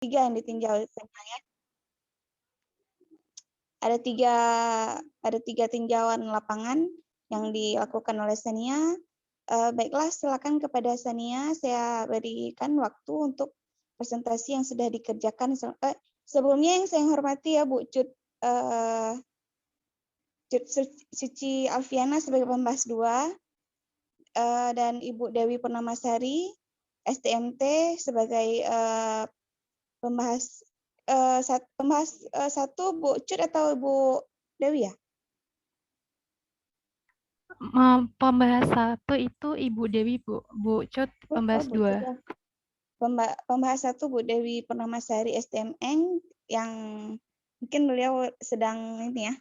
3 yang ditinjau ya. Ada tiga tinjauan lapangan yang dilakukan oleh Sania. Baiklah, silakan kepada Sania, saya berikan waktu untuk presentasi yang sudah dikerjakan. Sebelumnya yang saya hormati ya Bu Cut Suci Alfiana sebagai pembahas 2, dan Ibu Dewi Purnamasari STMT sebagai pembahas satu. Bu Cut atau Bu Dewi ya? Pembahas 1 itu Ibu Dewi, Bu Cut pembahas 2. Pembahas 1 Bu Dewi Purnamasari STMN yang mungkin beliau sedang ini ya,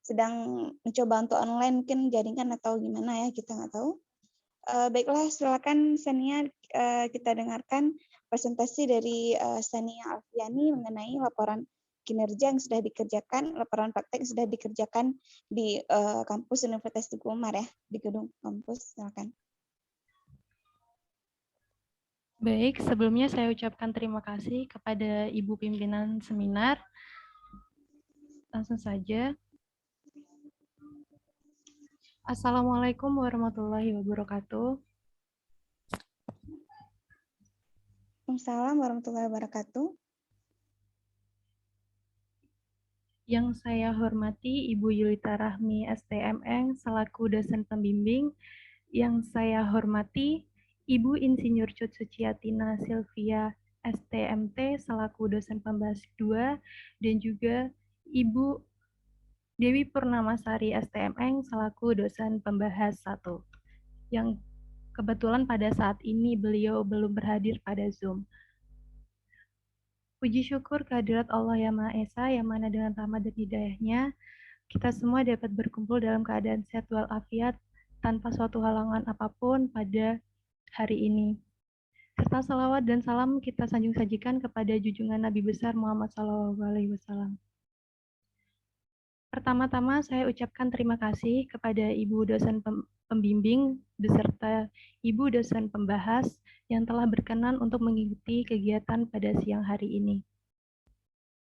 sedang mencoba untuk online, mungkin jaringan atau gimana ya, kita nggak tahu. Baiklah, silakan Sania, kita dengarkan presentasi dari Sania Alfiani mengenai laporan kinerja yang sudah dikerjakan, laporan praktek yang sudah dikerjakan di kampus Universitas Teguh Umar ya, di gedung kampus. Silakan. Baik, sebelumnya saya ucapkan terima kasih kepada Ibu Pimpinan Seminar. Langsung saja. Assalamualaikum warahmatullahi wabarakatuh. Waalaikumsalam warahmatullahi wabarakatuh. Yang saya hormati Ibu Yulita Rahmi STMN selaku dosen pembimbing. Yang saya hormati Ibu Insinyur Cut Suciatina Silvia STMT selaku dosen pembahas 2, dan juga Ibu Dewi Purnamasari STMN selaku dosen pembahas 1. Yang kebetulan pada saat ini beliau belum berhadir pada Zoom. Puji syukur kehadirat Allah Yang Maha Esa, yang mana dengan rahmat dan hidayahnya, kita semua dapat berkumpul dalam keadaan sehat walafiat tanpa suatu halangan apapun pada hari ini. Serta salawat dan salam kita sanjung-sajikan kepada junjungan Nabi besar Muhammad SAW. Pertama-tama saya ucapkan terima kasih kepada Ibu dosen pembimbing beserta Ibu dosen pembahas yang telah berkenan untuk mengikuti kegiatan pada siang hari ini.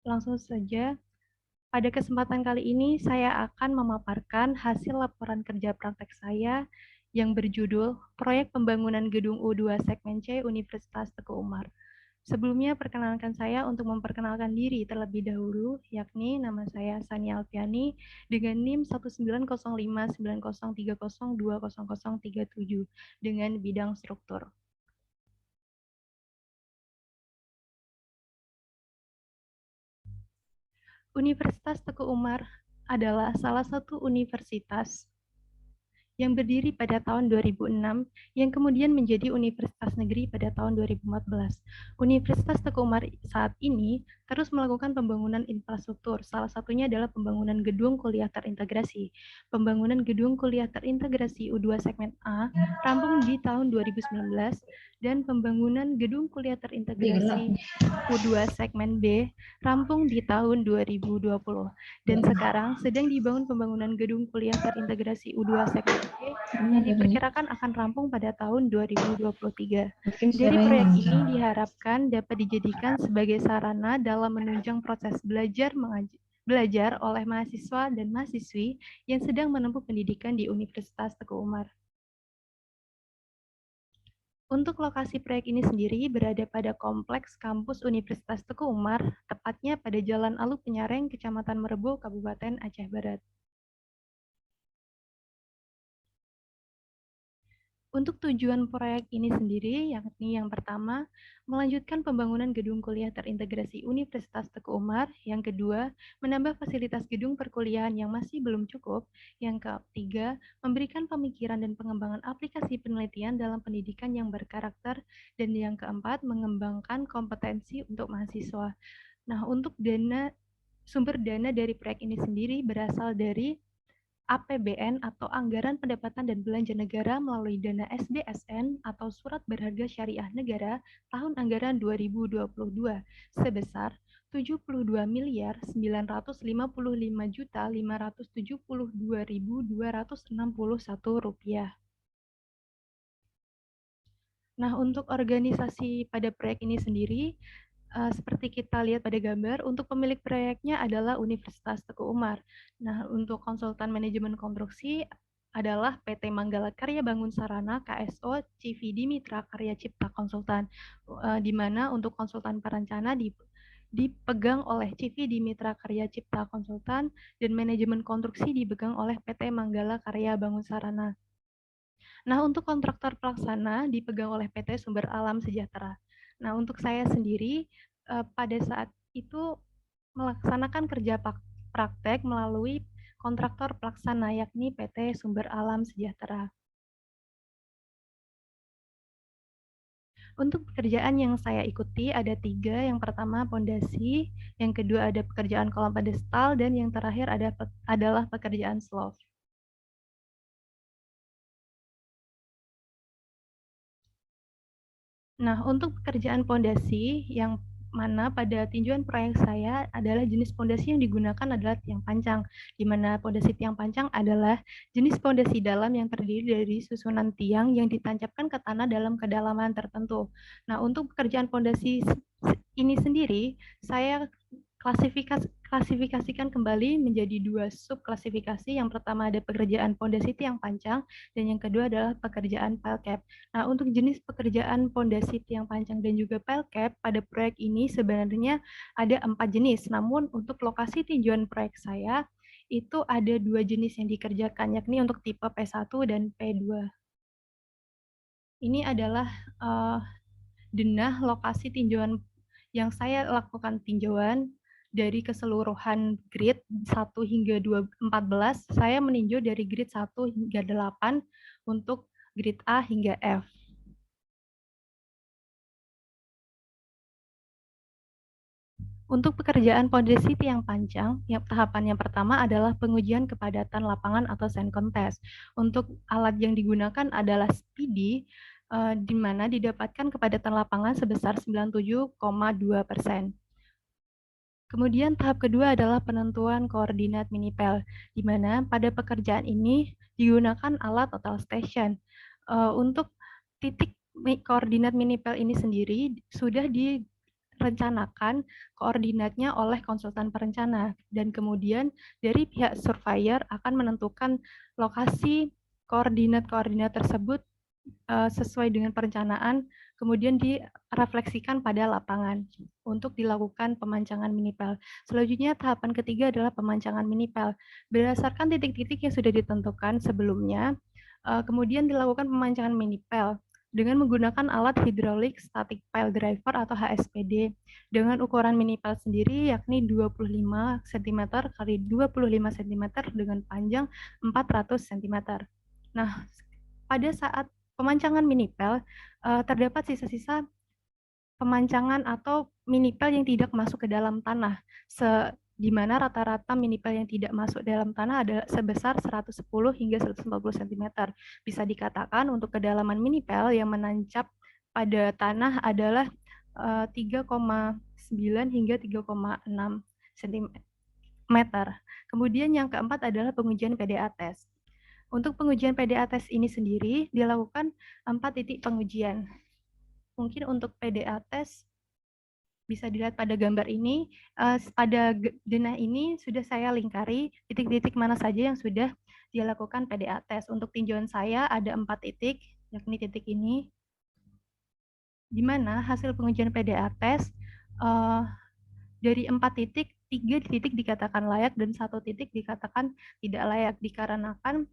Langsung saja, pada kesempatan kali ini saya akan memaparkan hasil laporan kerja praktek saya yang berjudul Proyek Pembangunan Gedung U2 Segmen C Universitas Teguh Umar. Sebelumnya perkenalkan saya untuk memperkenalkan diri terlebih dahulu, yakni nama saya Sania Alfiani dengan NIM 1905903020037 dengan bidang struktur. Universitas Teguh Umar adalah salah satu universitas yang berdiri pada tahun 2006, yang kemudian menjadi Universitas Negeri pada tahun 2014. Universitas Teguh Umar saat ini terus melakukan pembangunan infrastruktur, salah satunya adalah pembangunan gedung kuliah terintegrasi. Pembangunan gedung kuliah terintegrasi U2 segmen A rampung di tahun 2019, dan pembangunan gedung kuliah terintegrasi U2 segmen B rampung di tahun 2020. Dan sekarang sedang dibangun pembangunan gedung kuliah terintegrasi U2 segmen C yang diperkirakan akan rampung pada tahun 2023. Dari proyek ini diharapkan dapat dijadikan sebagai sarana dalam menunjang proses belajar oleh mahasiswa dan mahasiswi yang sedang menempuh pendidikan di Universitas Teguh Umar. Untuk lokasi proyek ini sendiri berada pada kompleks kampus Universitas Teguh Umar, tepatnya pada Jalan Alu Penyareng, Kecamatan Merebo, Kabupaten Aceh Barat. Untuk tujuan proyek ini sendiri, yakni yang pertama, melanjutkan pembangunan gedung kuliah terintegrasi Universitas Teguh Umar. Yang kedua, menambah fasilitas gedung perkuliahan yang masih belum cukup. Yang ketiga, memberikan pemikiran dan pengembangan aplikasi penelitian dalam pendidikan yang berkarakter. Dan yang keempat, mengembangkan kompetensi untuk mahasiswa. Nah, untuk sumber dana dari proyek ini sendiri berasal dari APBN atau Anggaran Pendapatan dan Belanja Negara melalui dana SBSN atau Surat Berharga Syariah Negara tahun anggaran 2022 sebesar Rp75.552.261. Nah, untuk organisasi pada proyek ini sendiri, seperti kita lihat pada gambar, untuk pemilik proyeknya adalah Universitas Teguh Umar. Nah, untuk konsultan manajemen konstruksi adalah PT Manggala Karya Bangun Sarana KSO CVD Mitra Karya Cipta Konsultan, di mana untuk konsultan perencana dipegang oleh CVD Mitra Karya Cipta Konsultan dan manajemen konstruksi dipegang oleh PT Manggala Karya Bangun Sarana. Nah, untuk kontraktor pelaksana dipegang oleh PT Sumber Alam Sejahtera. Nah, untuk saya sendiri pada saat itu melaksanakan kerja praktek melalui kontraktor pelaksana yakni PT Sumber Alam Sejahtera. Untuk pekerjaan yang saya ikuti ada 3. Yang pertama pondasi, yang kedua ada pekerjaan kolam pedestal, dan yang terakhir adalah pekerjaan slope. Nah, untuk pekerjaan pondasi yang mana pada tinjauan proyek saya adalah jenis pondasi yang digunakan adalah tiang pancang, di mana pondasi tiang pancang adalah jenis pondasi dalam yang terdiri dari susunan tiang yang ditancapkan ke tanah dalam kedalaman tertentu. Nah, untuk pekerjaan pondasi ini sendiri, saya klasifikasikan kembali menjadi 2 subklasifikasi. Yang pertama ada pekerjaan pondasi tiang pancang, dan yang kedua adalah pekerjaan pile cap. Nah, untuk jenis pekerjaan pondasi tiang pancang dan juga pile cap pada proyek ini sebenarnya ada 4 jenis. Namun untuk lokasi tinjauan proyek saya itu ada 2 jenis yang dikerjakan, yakni untuk tipe P1 dan P2. Ini adalah denah lokasi tinjauan yang saya lakukan tinjauan dari keseluruhan grid 1 hingga 14, saya meninjau dari grid 1 hingga 8 untuk grid A hingga F. Untuk pekerjaan pondasi tiang pancang, tahapan yang pertama adalah pengujian kepadatan lapangan atau Sencon test. Untuk alat yang digunakan adalah SPIDI, di mana didapatkan kepadatan lapangan sebesar 97,2%. Kemudian tahap kedua adalah penentuan koordinat minipel, di mana pada pekerjaan ini digunakan alat total station. Untuk titik koordinat minipel ini sendiri sudah direncanakan koordinatnya oleh konsultan perencana, dan kemudian dari pihak surveyor akan menentukan lokasi koordinat-koordinat tersebut sesuai dengan perencanaan, kemudian direfleksikan pada lapangan untuk dilakukan pemancangan minipel. Selanjutnya tahapan ketiga adalah pemancangan minipel. Berdasarkan titik-titik yang sudah ditentukan sebelumnya, kemudian dilakukan pemancangan minipel dengan menggunakan alat hidrolik static pile driver atau HSPD dengan ukuran minipel sendiri yakni 25 cm kali 25 cm dengan panjang 400 cm. Nah, pada saat pemancangan minipel terdapat sisa-sisa pemancangan atau minipel yang tidak masuk ke dalam tanah, di mana rata-rata minipel yang tidak masuk dalam tanah adalah sebesar 110 hingga 140 cm. Bisa dikatakan untuk kedalaman minipel yang menancap pada tanah adalah 3,9 hingga 3,6 cm. Kemudian yang keempat adalah pengujian PDA test. Untuk pengujian PDA test ini sendiri dilakukan 4 titik pengujian. Mungkin untuk PDA test bisa dilihat pada gambar ini, pada denah ini sudah saya lingkari titik-titik mana saja yang sudah dilakukan PDA test. Untuk tinjauan saya ada 4 titik, yakni titik ini, di mana hasil pengujian PDA test dari 4 titik, 3 titik dikatakan layak dan 1 titik dikatakan tidak layak dikarenakan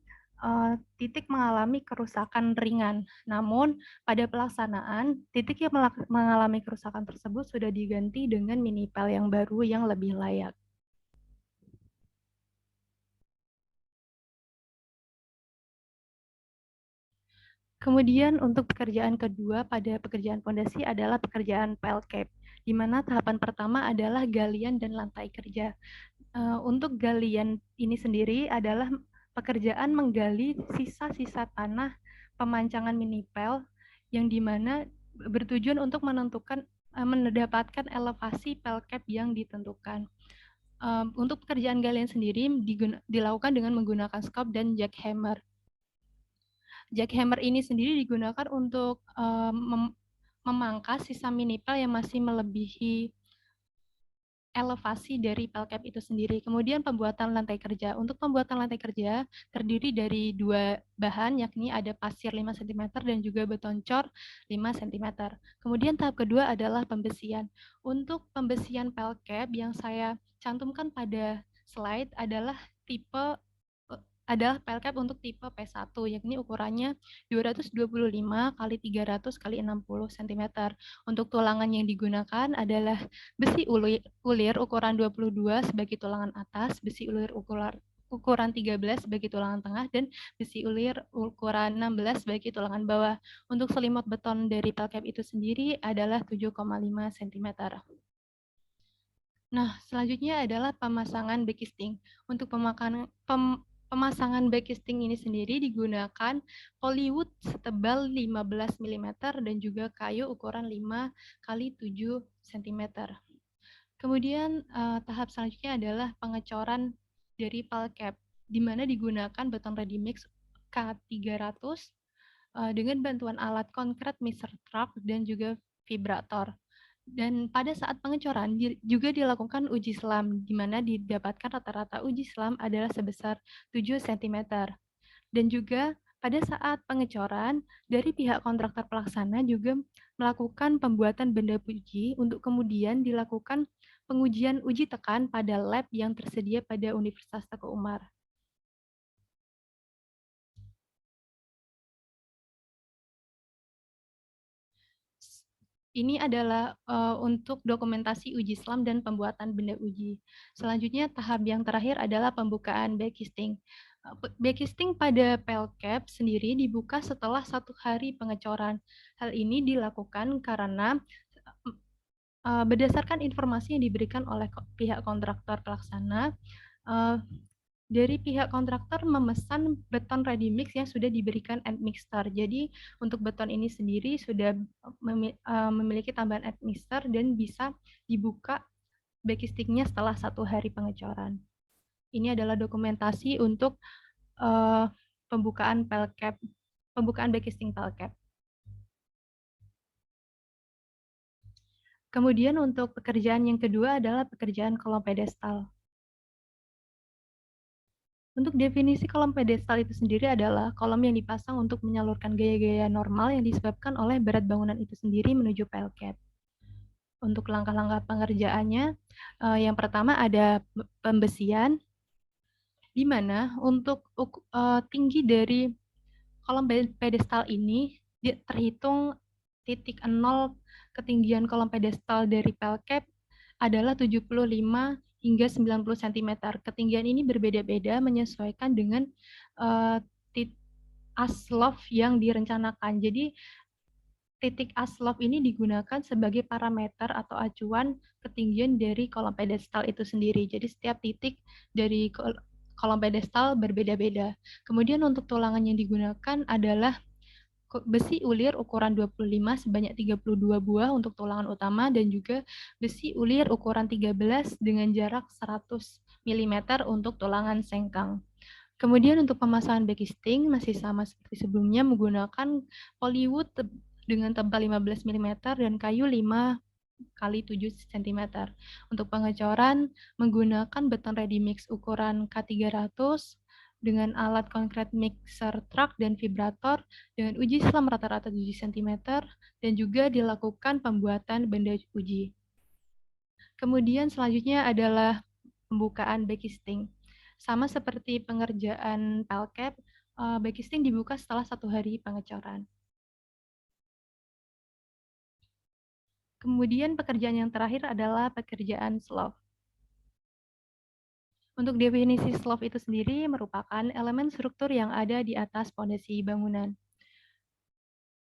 titik mengalami kerusakan ringan. Namun pada pelaksanaan, titik yang mengalami kerusakan tersebut sudah diganti dengan minipel yang baru yang lebih layak. Kemudian untuk pekerjaan kedua pada pekerjaan pondasi adalah pekerjaan pile cap, di mana tahapan pertama adalah galian dan lantai kerja. Untuk galian ini sendiri adalah pekerjaan menggali sisa-sisa tanah pemancangan minipel yang dimana bertujuan untuk mendapatkan elevasi pile cap yang ditentukan. Untuk pekerjaan galian sendiri dilakukan dengan menggunakan scope dan jackhammer. Jackhammer ini sendiri digunakan untuk memangkas sisa minipel yang masih melebihi elevasi dari pelcap itu sendiri. Kemudian pembuatan lantai kerja. Untuk pembuatan lantai kerja terdiri dari dua bahan, yakni ada pasir 5 cm dan juga beton cor 5 cm. Kemudian tahap kedua adalah pembesian. Untuk pembesian pelcap yang saya cantumkan pada slide adalah pelcap untuk tipe P1, yakni ukurannya 225 kali 300 kali 60 cm. Untuk tulangan yang digunakan adalah besi ulir ukuran 22 sebagai tulangan atas, besi ulir ukuran 13 sebagai tulangan tengah, dan besi ulir ukuran 16 sebagai tulangan bawah. Untuk selimut beton dari pelcap itu sendiri adalah 7,5 cm. Nah, selanjutnya adalah pemasangan backcasting. Untuk pemasangan backcasting ini sendiri digunakan polywood setebal 15 mm dan juga kayu ukuran 5 kali 7 cm. Kemudian tahap selanjutnya adalah pengecoran dari pelcap, di mana digunakan beton ready mix K300 dengan bantuan alat konkret mixer truck dan juga vibrator. Dan pada saat pengecoran juga dilakukan uji selam, di mana didapatkan rata-rata uji selam adalah sebesar 7 cm. Dan juga pada saat pengecoran, dari pihak kontraktor pelaksana juga melakukan pembuatan benda uji untuk kemudian dilakukan pengujian uji tekan pada lab yang tersedia pada Universitas Teguh Umar. Ini adalah untuk dokumentasi uji selam dan pembuatan benda uji. Selanjutnya tahap yang terakhir adalah pembukaan backcasting. Backcasting pada pelcap sendiri dibuka setelah 1 hari pengecoran. Hal ini dilakukan karena berdasarkan informasi yang diberikan oleh pihak kontraktor pelaksana, dari pihak kontraktor memesan beton ready mix yang sudah diberikan admixture. Jadi untuk beton ini sendiri sudah memiliki tambahan admixture dan bisa dibuka backcastingnya setelah 1 hari pengecoran. Ini adalah dokumentasi untuk pembukaan backcasting pelcap. Kemudian untuk pekerjaan yang kedua adalah pekerjaan kolom pedestal. Untuk definisi kolom pedestal itu sendiri adalah kolom yang dipasang untuk menyalurkan gaya-gaya normal yang disebabkan oleh berat bangunan itu sendiri menuju pelcap. Untuk langkah-langkah pengerjaannya, yang pertama ada pembesian, di mana untuk tinggi dari kolom pedestal ini terhitung titik 0 ketinggian kolom pedestal dari pelcap adalah 75 hingga 90 cm. Ketinggian ini berbeda-beda menyesuaikan dengan aslof yang direncanakan. Jadi titik aslof ini digunakan sebagai parameter atau acuan ketinggian dari kolom pedestal itu sendiri. Jadi setiap titik dari kolom pedestal berbeda-beda. Kemudian untuk tulangan yang digunakan adalah besi ulir ukuran 25 sebanyak 32 buah untuk tulangan utama dan juga besi ulir ukuran 13 dengan jarak 100 mm untuk tulangan sengkang. Kemudian untuk pemasangan backcasting masih sama seperti sebelumnya menggunakan polywood dengan tebal 15 mm dan kayu 5 kali 7 cm. Untuk pengecoran menggunakan beton ready mix ukuran K300 dengan alat konkret mixer truck dan vibrator dengan uji selam rata-rata 7 cm dan juga dilakukan pembuatan benda uji. Kemudian selanjutnya adalah pembukaan backcasting. Sama seperti pengerjaan pelcap, backcasting dibuka setelah 1 hari pengecoran. Kemudian pekerjaan yang terakhir adalah pekerjaan slope. Untuk definisi slope itu sendiri merupakan elemen struktur yang ada di atas fondasi bangunan.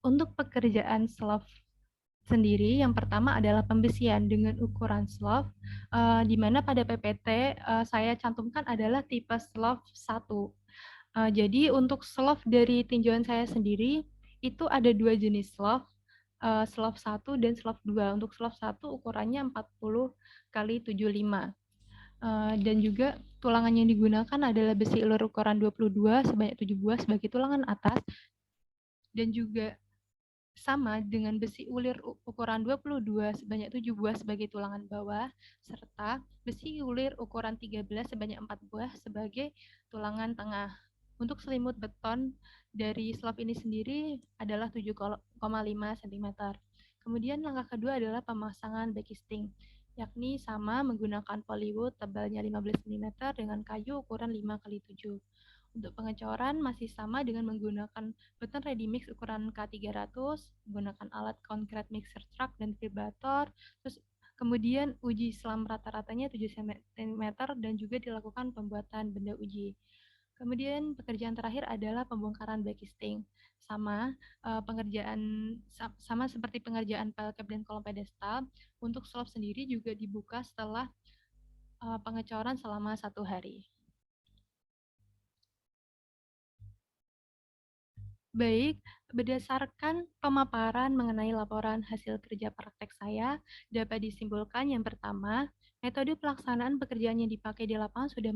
Untuk pekerjaan slope sendiri, yang pertama adalah pembesian dengan ukuran slope, di mana pada PPT saya cantumkan adalah tipe slope 1. Jadi untuk slope dari tinjauan saya sendiri, itu ada 2 jenis slope, slope 1 dan slope 2. Untuk slope 1 ukurannya 40 kali 75. Dan juga tulangan yang digunakan adalah besi ulir ukuran 22 sebanyak 7 buah sebagai tulangan atas dan juga sama dengan besi ulir ukuran 22 sebanyak 7 buah sebagai tulangan bawah, serta besi ulir ukuran 13 sebanyak 4 buah sebagai tulangan tengah. Untuk selimut beton dari slab ini sendiri adalah 7,5 cm. Kemudian langkah kedua adalah pemasangan backisting, yakni sama menggunakan polywood tebalnya 15 mm dengan kayu ukuran 5x7. Untuk pengecoran masih sama dengan menggunakan beton ready mix ukuran K300, menggunakan alat concrete mixer truck dan vibrator, terus kemudian uji selam rata-ratanya 7 cm dan juga dilakukan pembuatan benda uji. Kemudian pekerjaan terakhir adalah pembongkaran backisting. Sama seperti pengerjaan pelcap dan kolom pedestal, untuk slab sendiri juga dibuka setelah pengecoran selama 1 hari. Baik, berdasarkan pemaparan mengenai laporan hasil kerja praktek saya, dapat disimpulkan yang pertama, metode pelaksanaan pekerjaan yang dipakai di lapangan sudah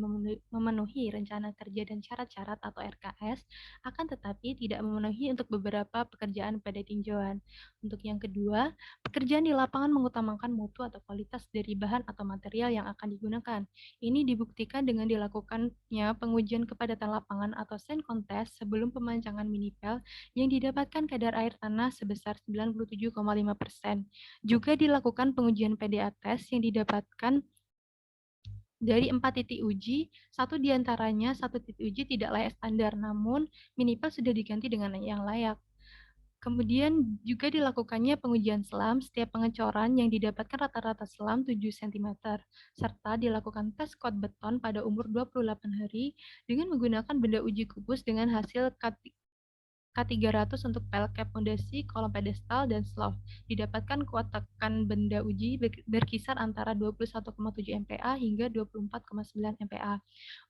memenuhi rencana kerja dan syarat-syarat atau RKS, akan tetapi tidak memenuhi untuk beberapa pekerjaan pada tinjauan. Untuk yang kedua, pekerjaan di lapangan mengutamakan mutu atau kualitas dari bahan atau material yang akan digunakan. Ini dibuktikan dengan dilakukannya pengujian kepadatan lapangan atau sand contest sebelum pemancangan minipel yang didapatkan kadar air tanah sebesar 97,5%. Juga dilakukan pengujian PDA test yang didapatkan dari 4 titik uji, satu titik uji tidak layak standar, namun minipel sudah diganti dengan yang layak. Kemudian juga dilakukannya pengujian selam setiap pengecoran yang didapatkan rata-rata selam 7 cm, serta dilakukan tes kot beton pada umur 28 hari dengan menggunakan benda uji kubus dengan hasil K300 untuk pelcap fondasi, kolom pedestal, dan slope. Didapatkan kuat tekan benda uji berkisar antara 21,7 MPa hingga 24,9 MPa.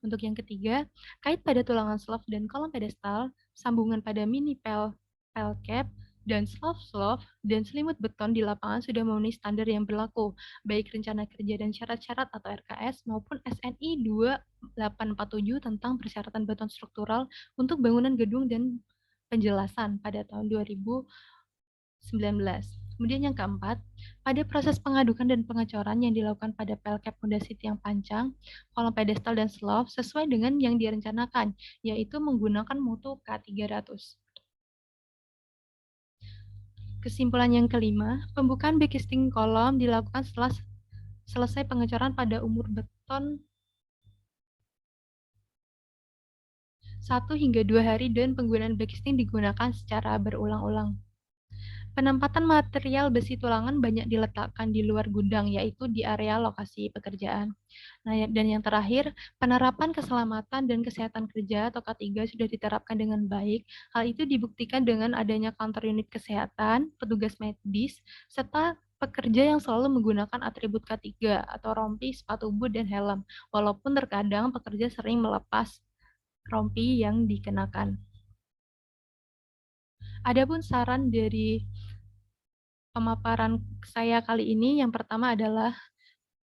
Untuk yang ketiga, kait pada tulangan slope dan kolom pedestal, sambungan pada mini pelcap, dan slope dan selimut beton di lapangan sudah memenuhi standar yang berlaku, baik rencana kerja dan syarat-syarat atau RKS maupun SNI 2847 tentang persyaratan beton struktural untuk bangunan gedung dan penjelasan pada tahun 2019. Kemudian yang keempat, pada proses pengadukan dan pengecoran yang dilakukan pada pelcap fondasi tiang pancang, kolom pedestal dan slope sesuai dengan yang direncanakan, yaitu menggunakan mutu K300. Kesimpulan yang kelima, pembukaan backisting kolom dilakukan setelah selesai pengecoran pada umur beton 1 hingga 2 hari dan penggunaan backisting digunakan secara berulang-ulang. Penempatan material besi tulangan banyak diletakkan di luar gudang, yaitu di area lokasi pekerjaan. Nah, dan yang terakhir, penerapan keselamatan dan kesehatan kerja atau K3 sudah diterapkan dengan baik. Hal itu dibuktikan dengan adanya kantor unit kesehatan, petugas medis, serta pekerja yang selalu menggunakan atribut K3 atau rompi, sepatu boot, dan helm, walaupun terkadang pekerja sering melepas rompi yang dikenakan. Adapun saran dari pemaparan saya kali ini, yang pertama adalah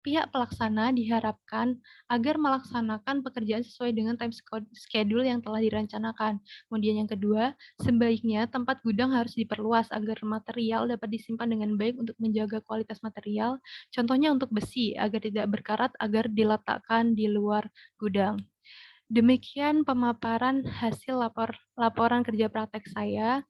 pihak pelaksana diharapkan agar melaksanakan pekerjaan sesuai dengan time schedule yang telah direncanakan. Kemudian yang kedua, sebaiknya tempat gudang harus diperluas agar material dapat disimpan dengan baik untuk menjaga kualitas material. Contohnya untuk besi, agar tidak berkarat, agar diletakkan di luar gudang. Demikian pemaparan hasil laporan kerja praktek saya.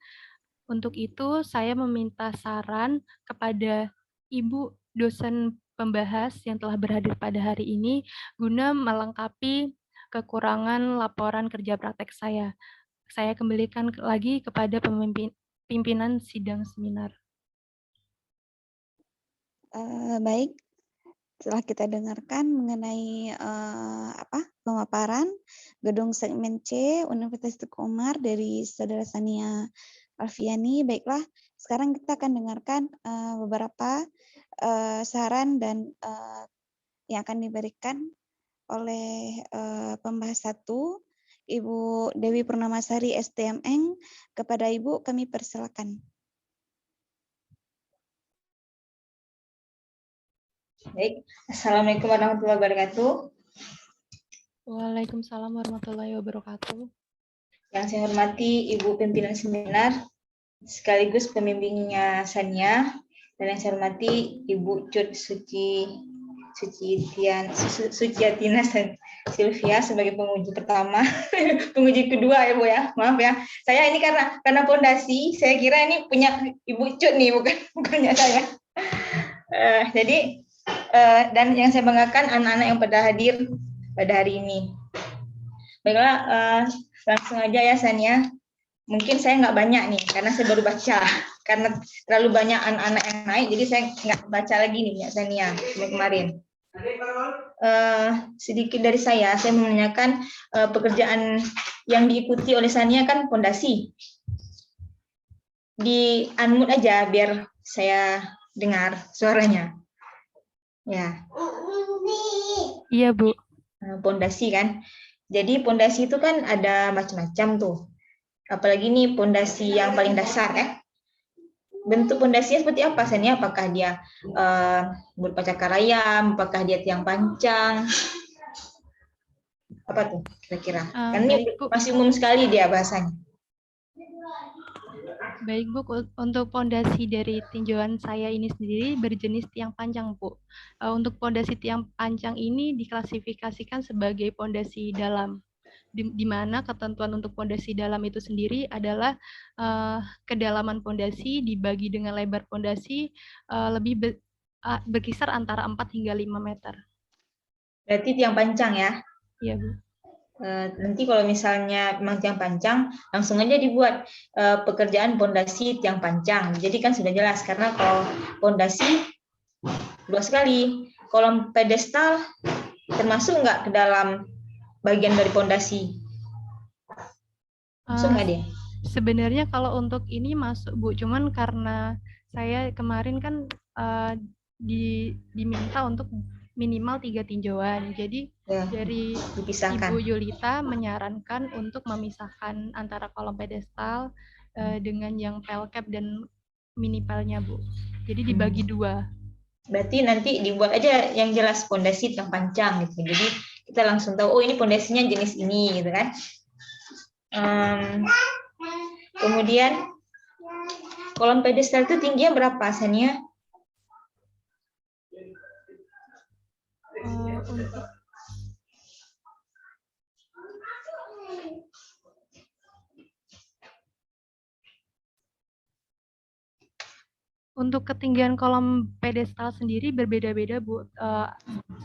Untuk itu, saya meminta saran kepada Ibu dosen pembahas yang telah berhadir pada hari ini guna melengkapi kekurangan laporan kerja praktek saya. Saya kembalikan lagi kepada pimpinan sidang seminar. Baik, setelah kita dengarkan mengenai pemaparan gedung segmen C Universitas Teguh Umar dari Saudara Sania Alfiani, baiklah sekarang kita akan dengarkan beberapa saran dan yang akan diberikan oleh pembahas 1, Ibu Dewi Purnamasari STMN. Kepada Ibu kami persilakan. Baik, Assalamualaikum warahmatullahi wabarakatuh. Waalaikumsalam warahmatullahi wabarakatuh. Yang saya hormati Ibu pimpinan seminar, sekaligus pembimbingnya Sania, dan yang saya hormati Ibu Cut Suciatina Silvia sebagai penguji pertama, penguji kedua ya Bu ya, maaf ya. Saya ini karena fondasi, saya kira ini punya Ibu Cut nih, bukannya saya. Jadi dan yang saya banggakan anak-anak yang pada hadir pada hari ini. Baiklah, langsung aja ya Sania. Mungkin saya nggak banyak nih, karena saya baru baca. Karena terlalu banyak anak-anak yang naik, jadi saya nggak baca lagi nih ya Sania, kemarin. Sedikit dari saya menanyakan pekerjaan yang diikuti oleh Sania kan fondasi. Di unmute aja biar saya dengar suaranya. Ya. Iya, Bu. Pondasi kan. Jadi pondasi itu kan ada macam-macam tuh. Apalagi nih pondasi yang paling dasar ya. Bentuk pondasinya seperti apa Sania? Apakah dia berupa cakar ayam, apakah dia tiang pancang? Apa tuh kira-kira? Kan ini masih umum sekali dia bahasanya. Baik Bu, untuk pondasi dari tinjauan saya ini sendiri berjenis tiang panjang Bu. Untuk pondasi tiang panjang ini diklasifikasikan sebagai pondasi dalam, di mana ketentuan untuk pondasi dalam itu sendiri adalah kedalaman pondasi dibagi dengan lebar pondasi lebih berkisar antara 4 hingga 5 meter. Berarti tiang panjang ya? Iya Bu. Nanti kalau misalnya memang tiang panjang, langsung aja dibuat pekerjaan pondasi tiang panjang. Jadi kan sudah jelas, karena kalau pondasi luas sekali. Kolom pedestal termasuk nggak ke dalam bagian dari pondasi? Masuk nggak dia? Sebenarnya kalau untuk ini masuk Bu, cuman karena saya kemarin kan diminta untuk minimal 3 tinjauan. Jadi ya, dari dipisahkan. Ibu Yulita menyarankan untuk memisahkan antara kolom pedestal dengan yang pelcap dan minipelnya Bu. Jadi dibagi dua. Berarti nanti dibuat aja yang jelas pondasi yang panjang gitu. Jadi kita langsung tahu, oh ini pondasinya jenis ini gitu kan. Kemudian kolom pedestal itu tingginya berapa Sania? Untuk ketinggian kolom pedestal sendiri berbeda-beda Bu,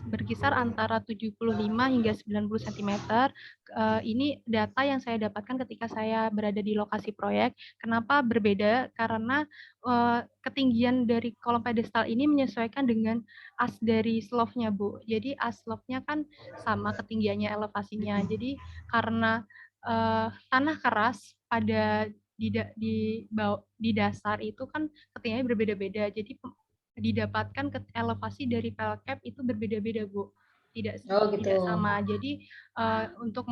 berkisar antara 75 hingga 90 cm. Ini data yang saya dapatkan ketika saya berada di lokasi proyek. Kenapa berbeda? Karena ketinggian dari kolom pedestal ini menyesuaikan dengan as dari slope-nya Bu. Jadi as slope-nya kan sama ketinggiannya, elevasinya. Jadi karena tanah keras pada di dasar itu kan ketinggiannya berbeda-beda. Jadi didapatkan elevasi dari pelcap itu berbeda-beda Bu. Tidak sama. Jadi untuk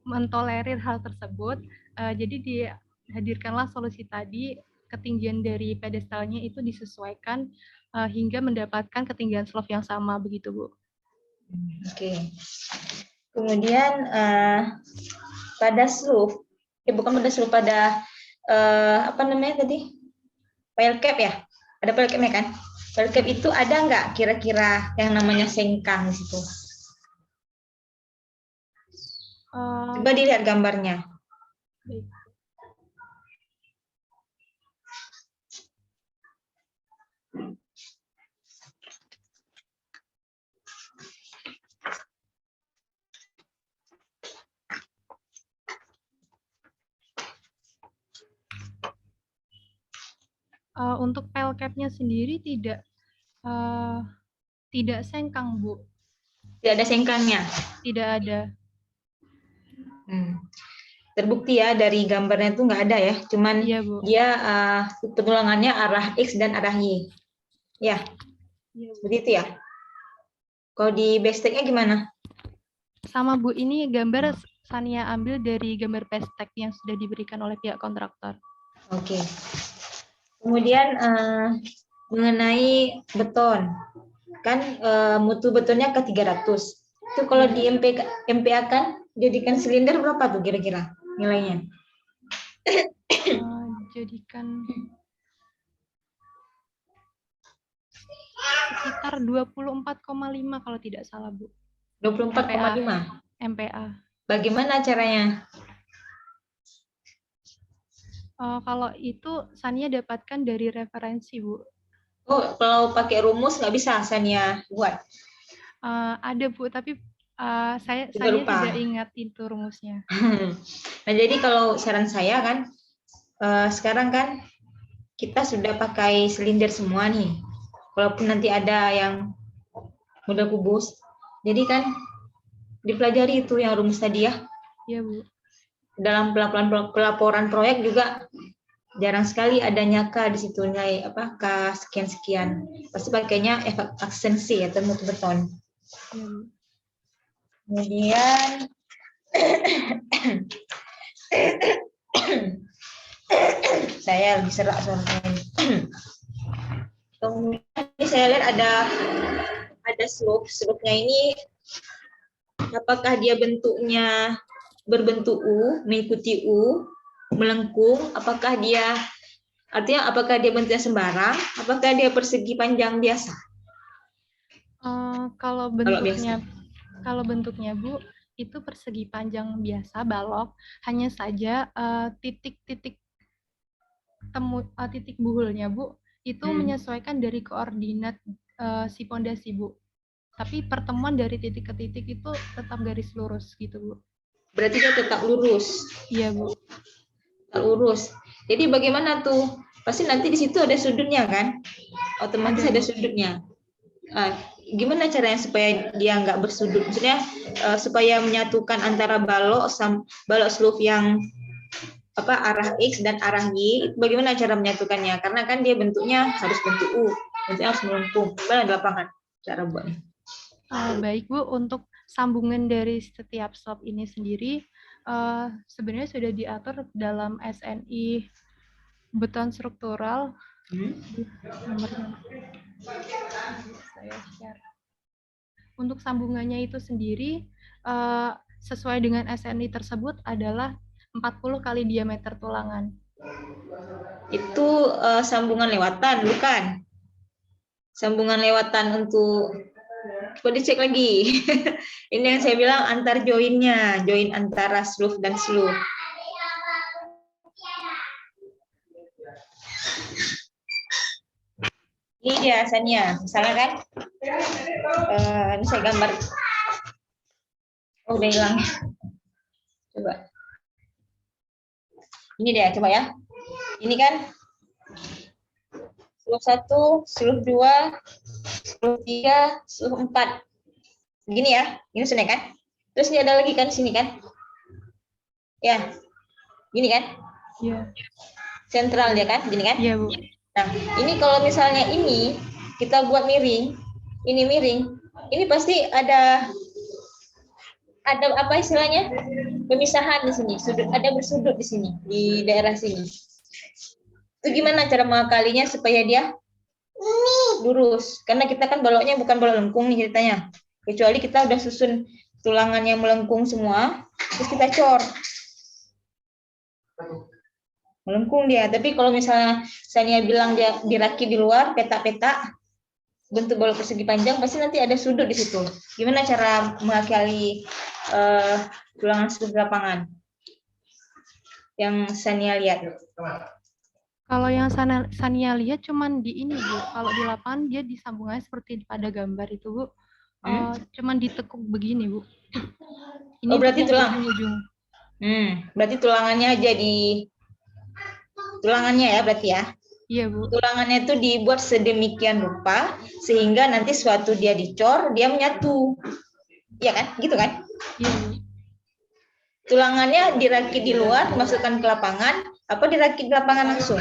mentolerir hal tersebut, jadi dihadirkanlah solusi tadi, ketinggian dari pedestalnya itu disesuaikan hingga mendapatkan ketinggian slope yang sama begitu Bu. Oke. Kemudian pada slope, bukan pada slope, pada apa namanya tadi? Pelcap ya? Ada pelcapnya kan? Pelcap itu ada nggak kira-kira yang namanya sengkang di situ? Coba dilihat gambarnya. Baik. Untuk pelcapnya sendiri tidak sengkang Bu. Tidak ada sengkangnya? Tidak ada. Terbukti ya dari gambarnya itu nggak ada ya, cuman iya, Bu. Dia penulangannya arah X dan arah Y. Ya, iya, seperti itu ya. Kalau di besteknya gimana? Sama Bu, ini gambar Sania ambil dari gambar bestek yang sudah diberikan oleh pihak kontraktor. Oke. Kemudian mengenai beton, kan mutu betonnya ke 300. Itu kalau di MPA kan jadikan silinder berapa tuh kira-kira nilainya? Jadikan sekitar 24,5 kalau tidak salah, Bu. 24,5. MPA. Bagaimana caranya? Kalau itu Sania dapatkan dari referensi, Bu. Oh, kalau pakai rumus nggak bisa Sania buat? Ada, Bu, tapi saya lupa. tidak ingat itu rumusnya. Nah, jadi kalau saran saya kan, sekarang kan kita sudah pakai silinder semua nih. Walaupun nanti ada yang model kubus, jadi kan dipelajari itu yang rumus tadi ya. Iya, Bu. Dalam pelaporan proyek juga jarang sekali adanya K di situ, nilai apa K sekian-sekian. Pasti pakainya efek aksensi atau mutu beton. Iya, Bu. Kemudian saya lebih serak suaranya. Kemudian ini saya lihat ada slope-nya ini, apakah dia bentuknya berbentuk U, mengikuti U, melengkung, apakah dia bentuknya sembarang, apakah dia persegi panjang biasa? Kalau bentuknya, Bu, itu persegi panjang biasa, balok. Hanya saja titik-titik titik buhulnya, Bu, itu menyesuaikan dari koordinat si pondasi, Bu. Tapi pertemuan dari titik ke titik itu tetap garis lurus gitu, Bu. Berarti dia tetap lurus. Iya, Bu. Tetap lurus. Jadi bagaimana tuh? Pasti nanti di situ ada sudutnya kan? Otomatis ada sudutnya. Gimana caranya supaya dia nggak bersudut? Maksudnya supaya menyatukan antara balok slope yang arah X dan arah Y, bagaimana cara menyatukannya? Karena kan dia bentuknya harus bentuk U, bentuknya harus melengkung. Gimana di lapangan cara buatnya? Baik, Bu, untuk sambungan dari setiap slope ini sendiri sebenarnya sudah diatur dalam SNI beton struktural. Nomornya saya share. Untuk sambungannya itu sendiri sesuai dengan SNI tersebut adalah 40 kali diameter tulangan. Itu sambungan lewatan, bukan? Sambungan lewatan untuk, coba dicek lagi. Ini yang saya bilang antar joinnya, join antara slope dan slope. Ini dia Sania, misalnya kan, ini saya gambar. Oh, udah hilang. Coba. Ini dia, coba ya. Ini kan slope 1, slope 2, slope 3, slope 4. Gini ya, ini sudah kan. Terus ini ada lagi kan sini kan. Ya, gini kan. Iya. Sentral dia kan, gini kan. Iya, Bu. Nah, ini kalau misalnya ini kita buat miring, ini miring, ini pasti ada apa istilahnya? Pemisahan di sini, ada bersudut di sini, di daerah sini. Itu gimana cara mengakalinya supaya dia lurus? Karena kita kan baloknya bukan balok lengkung nih ceritanya. Kecuali kita udah susun tulangan yang melengkung semua, terus kita cor. Melengkung dia. Tapi kalau misalnya Sania bilang dia dirakit di luar, petak-petak, bentuk balok persegi panjang, pasti nanti ada sudut di situ. Gimana cara mengakali tulangan sudut lapangan yang Sania lihat? Kalau yang Sania lihat cuman di ini, Bu. Kalau di lapangan dia disambungannya seperti pada gambar itu, Bu. Cuman ditekuk begini, Bu. Ini berarti tulang. Ujung-ujung. Berarti tulangannya aja tulangannya ya berarti ya. Iya, Bu. Tulangannya itu dibuat sedemikian rupa sehingga nanti suatu dia dicor, dia menyatu. Iya kan? Gitu kan? Iya, Bu. Tulangannya dirakit di luar, masukkan ke lapangan, apa dirakit di lapangan langsung?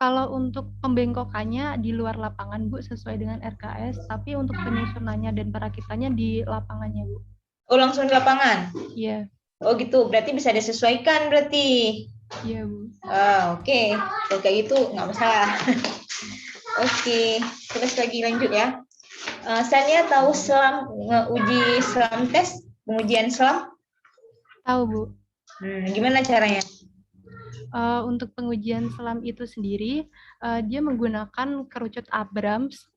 Kalau untuk pembengkokannya di luar lapangan, Bu, sesuai dengan RKS, tapi untuk penyusunannya dan perakitannya di lapangannya, Bu. Oh, langsung di lapangan? Iya. Oh gitu, berarti bisa disesuaikan berarti? Iya, Bu. Oke. Kalau kayak gitu nggak masalah. Oke, terus lagi lanjut ya. Sania tahu uji selam tes, pengujian selam? Tahu, Bu. Gimana caranya? Untuk pengujian selam itu sendiri, dia menggunakan kerucut Abrams,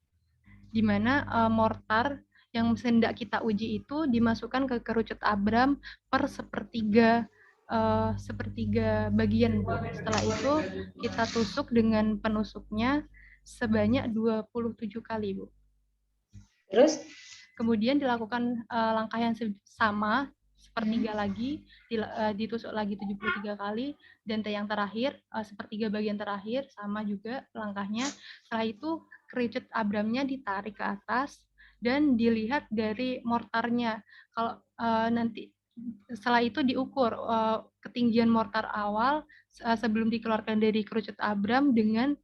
di mana mortar yang hendak kita uji itu dimasukkan ke kerucut Abrams per sepertiga bagian, Bu. Setelah itu kita tusuk dengan penusuknya sebanyak 27 kali, Bu. Terus Kemudian dilakukan langkah yang sama, sepertiga lagi, ditusuk lagi 73 kali, dan yang terakhir, sepertiga bagian terakhir, sama juga langkahnya. Setelah itu, kerucut Abrams-nya ditarik ke atas, dan dilihat dari mortarnya. Kalau nanti setelah itu diukur ketinggian mortar awal sebelum dikeluarkan dari kerucut Abrams dengan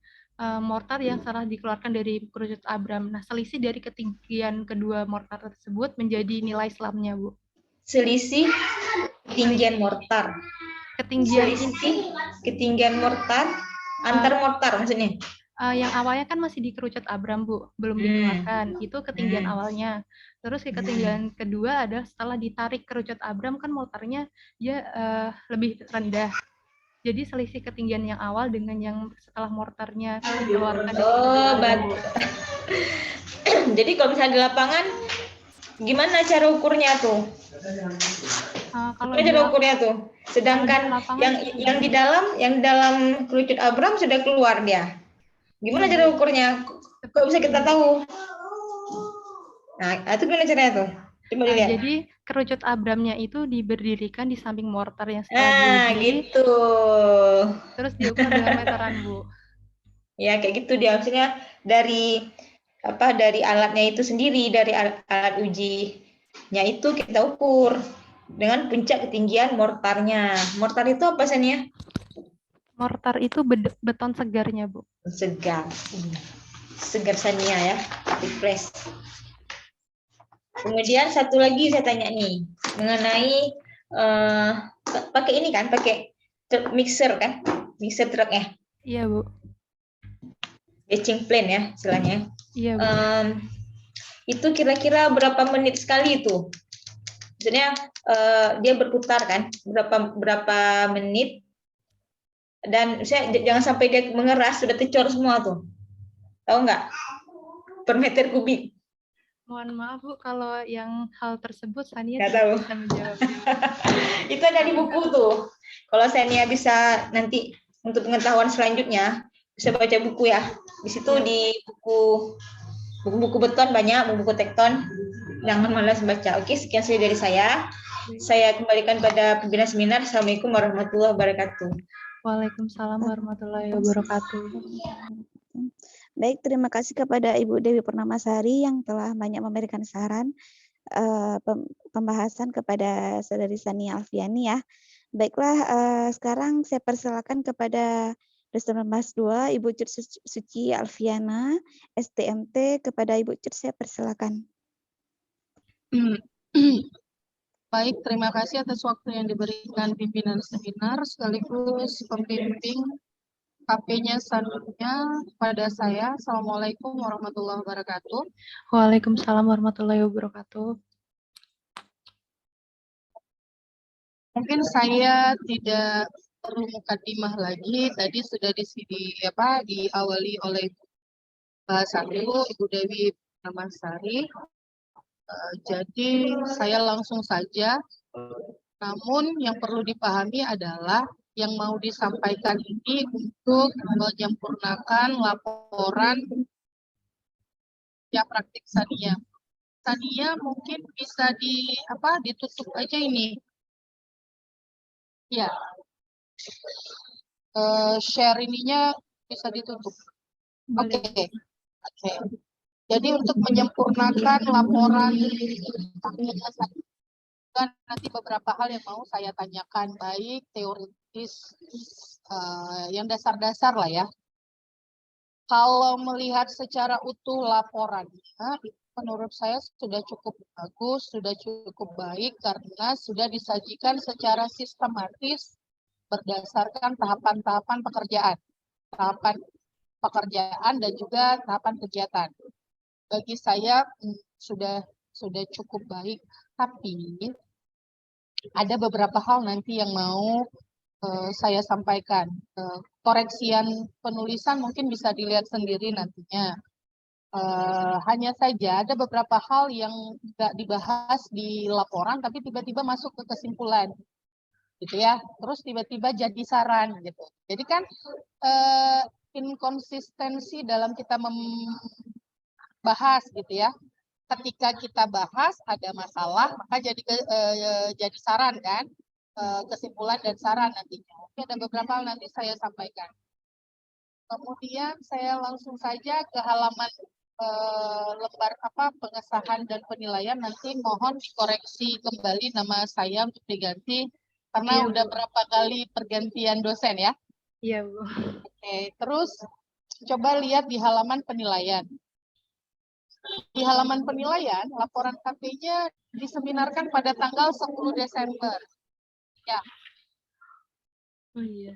mortar yang setelah dikeluarkan dari kerucut Abrams. Nah, selisih dari ketinggian kedua mortar tersebut menjadi nilai selamnya, Bu. selisih ketinggian mortar. Selisih ketinggian mortar antar mortar maksudnya. Yang awalnya kan masih di kerucut Abrams, Bu, belum dikeluarkan. Itu ketinggian awalnya. Terus ketinggian kedua adalah setelah ditarik kerucut Abrams kan mortarnya dia lebih rendah. Jadi selisih ketinggian yang awal dengan yang setelah mortarnya dikeluarkan dari kerucut Abrams, Bu. Jadi kalau misalnya di lapangan, gimana cara ukurnya tuh? Kalau Gimana cara ukurnya tuh? Sedangkan yang di dalam kerucut Abrams sudah keluar dia. Gimana cara ukurnya? Kok bisa kita tahu? Nah, itu gimana caranya tuh? Coba dilihat. Jadi kerucut Abrams-nya itu diberdirikan di samping mortar yang setelah diuji. Gitu. Terus diukur dengan meteran, Bu. Ya, kayak gitu dia. Maksudnya dari alatnya itu sendiri, dari alat ujinya itu kita ukur dengan puncak ketinggian mortarnya. Mortar itu apa Sania? Mortar itu beton segarnya, Bu. Segar Sania ya, refresh. Kemudian satu lagi saya tanya nih mengenai pakai ini kan, pakai mixer kan, mixer truk ya? Iya, Bu. Batching plan ya istilahnya. Iya, Bu. Itu kira-kira berapa menit sekali itu? Maksudnya dia berputar kan, berapa menit, dan jangan sampai dia mengeras sudah tecor semua tuh, tahu nggak? Per meter kubik. Mohon maaf, Bu, kalau yang hal tersebut Sania Nggak tidak tahu. bisa menjawab. Itu ada di buku tuh. Kalau Sania bisa nanti untuk pengetahuan selanjutnya bisa baca buku ya. Di situ di buku beton banyak, buku tekton. Jangan malas baca. Oke, sekian saja dari saya. Saya kembalikan pada pimpinan seminar. Assalamualaikum warahmatullahi wabarakatuh. Waalaikumsalam warahmatullahi wabarakatuh. Baik, terima kasih kepada Ibu Dewi Purnamasari yang telah banyak memberikan saran pembahasan kepada Saudari Sania Alfiani ya. Baiklah, sekarang saya persilakan kepada Dosen Mas 2, Ibu Cut Suci Alfiana, STMT. Kepada Ibu Cut saya persilakan. Baik, terima kasih atas waktu yang diberikan pimpinan seminar sekaligus pembimbing KP-nya Sania pada saya. Assalamualaikum warahmatullahi wabarakatuh. Waalaikumsalam warahmatullahi wabarakatuh. Mungkin saya tidak perlu mukadimah lagi. Tadi sudah diawali oleh Satu, Ibu Dewi Purnamasari. Jadi saya langsung saja. Namun yang perlu dipahami adalah yang mau disampaikan ini untuk menyempurnakan laporan ya praktik Sania. Sania mungkin bisa ditutup aja ini. Ya. Share ininya bisa ditutup. Oke. Jadi untuk menyempurnakan laporan dan nanti beberapa hal yang mau saya tanyakan, baik teoritis yang dasar-dasar lah ya. Kalau melihat secara utuh laporannya, menurut saya sudah cukup bagus, sudah cukup baik karena sudah disajikan secara sistematis berdasarkan tahapan-tahapan pekerjaan dan juga tahapan kegiatan. Bagi saya sudah cukup baik, tapi ada beberapa hal nanti yang mau saya sampaikan. Koreksian penulisan mungkin bisa dilihat sendiri nantinya. Hanya saja ada beberapa hal yang nggak dibahas di laporan, tapi tiba-tiba masuk ke kesimpulan, gitu ya. Terus tiba-tiba jadi saran, gitu. Jadi kan inkonsistensi dalam kita membahas, gitu ya. Ketika kita bahas ada masalah, maka jadi saran kan, kesimpulan dan saran nantinya. Oke, ada beberapa hal nanti saya sampaikan. Kemudian saya langsung saja ke halaman lembar pengesahan dan penilaian. Nanti mohon dikoreksi kembali nama saya untuk diganti karena Iya, udah Bu. berapa kali pergantian dosen ya. Iya, Bu. Oke, terus coba lihat di halaman penilaian. Di halaman penilaian, laporan KP-nya diseminarkan pada tanggal 10 Desember. Ya. Oh iya.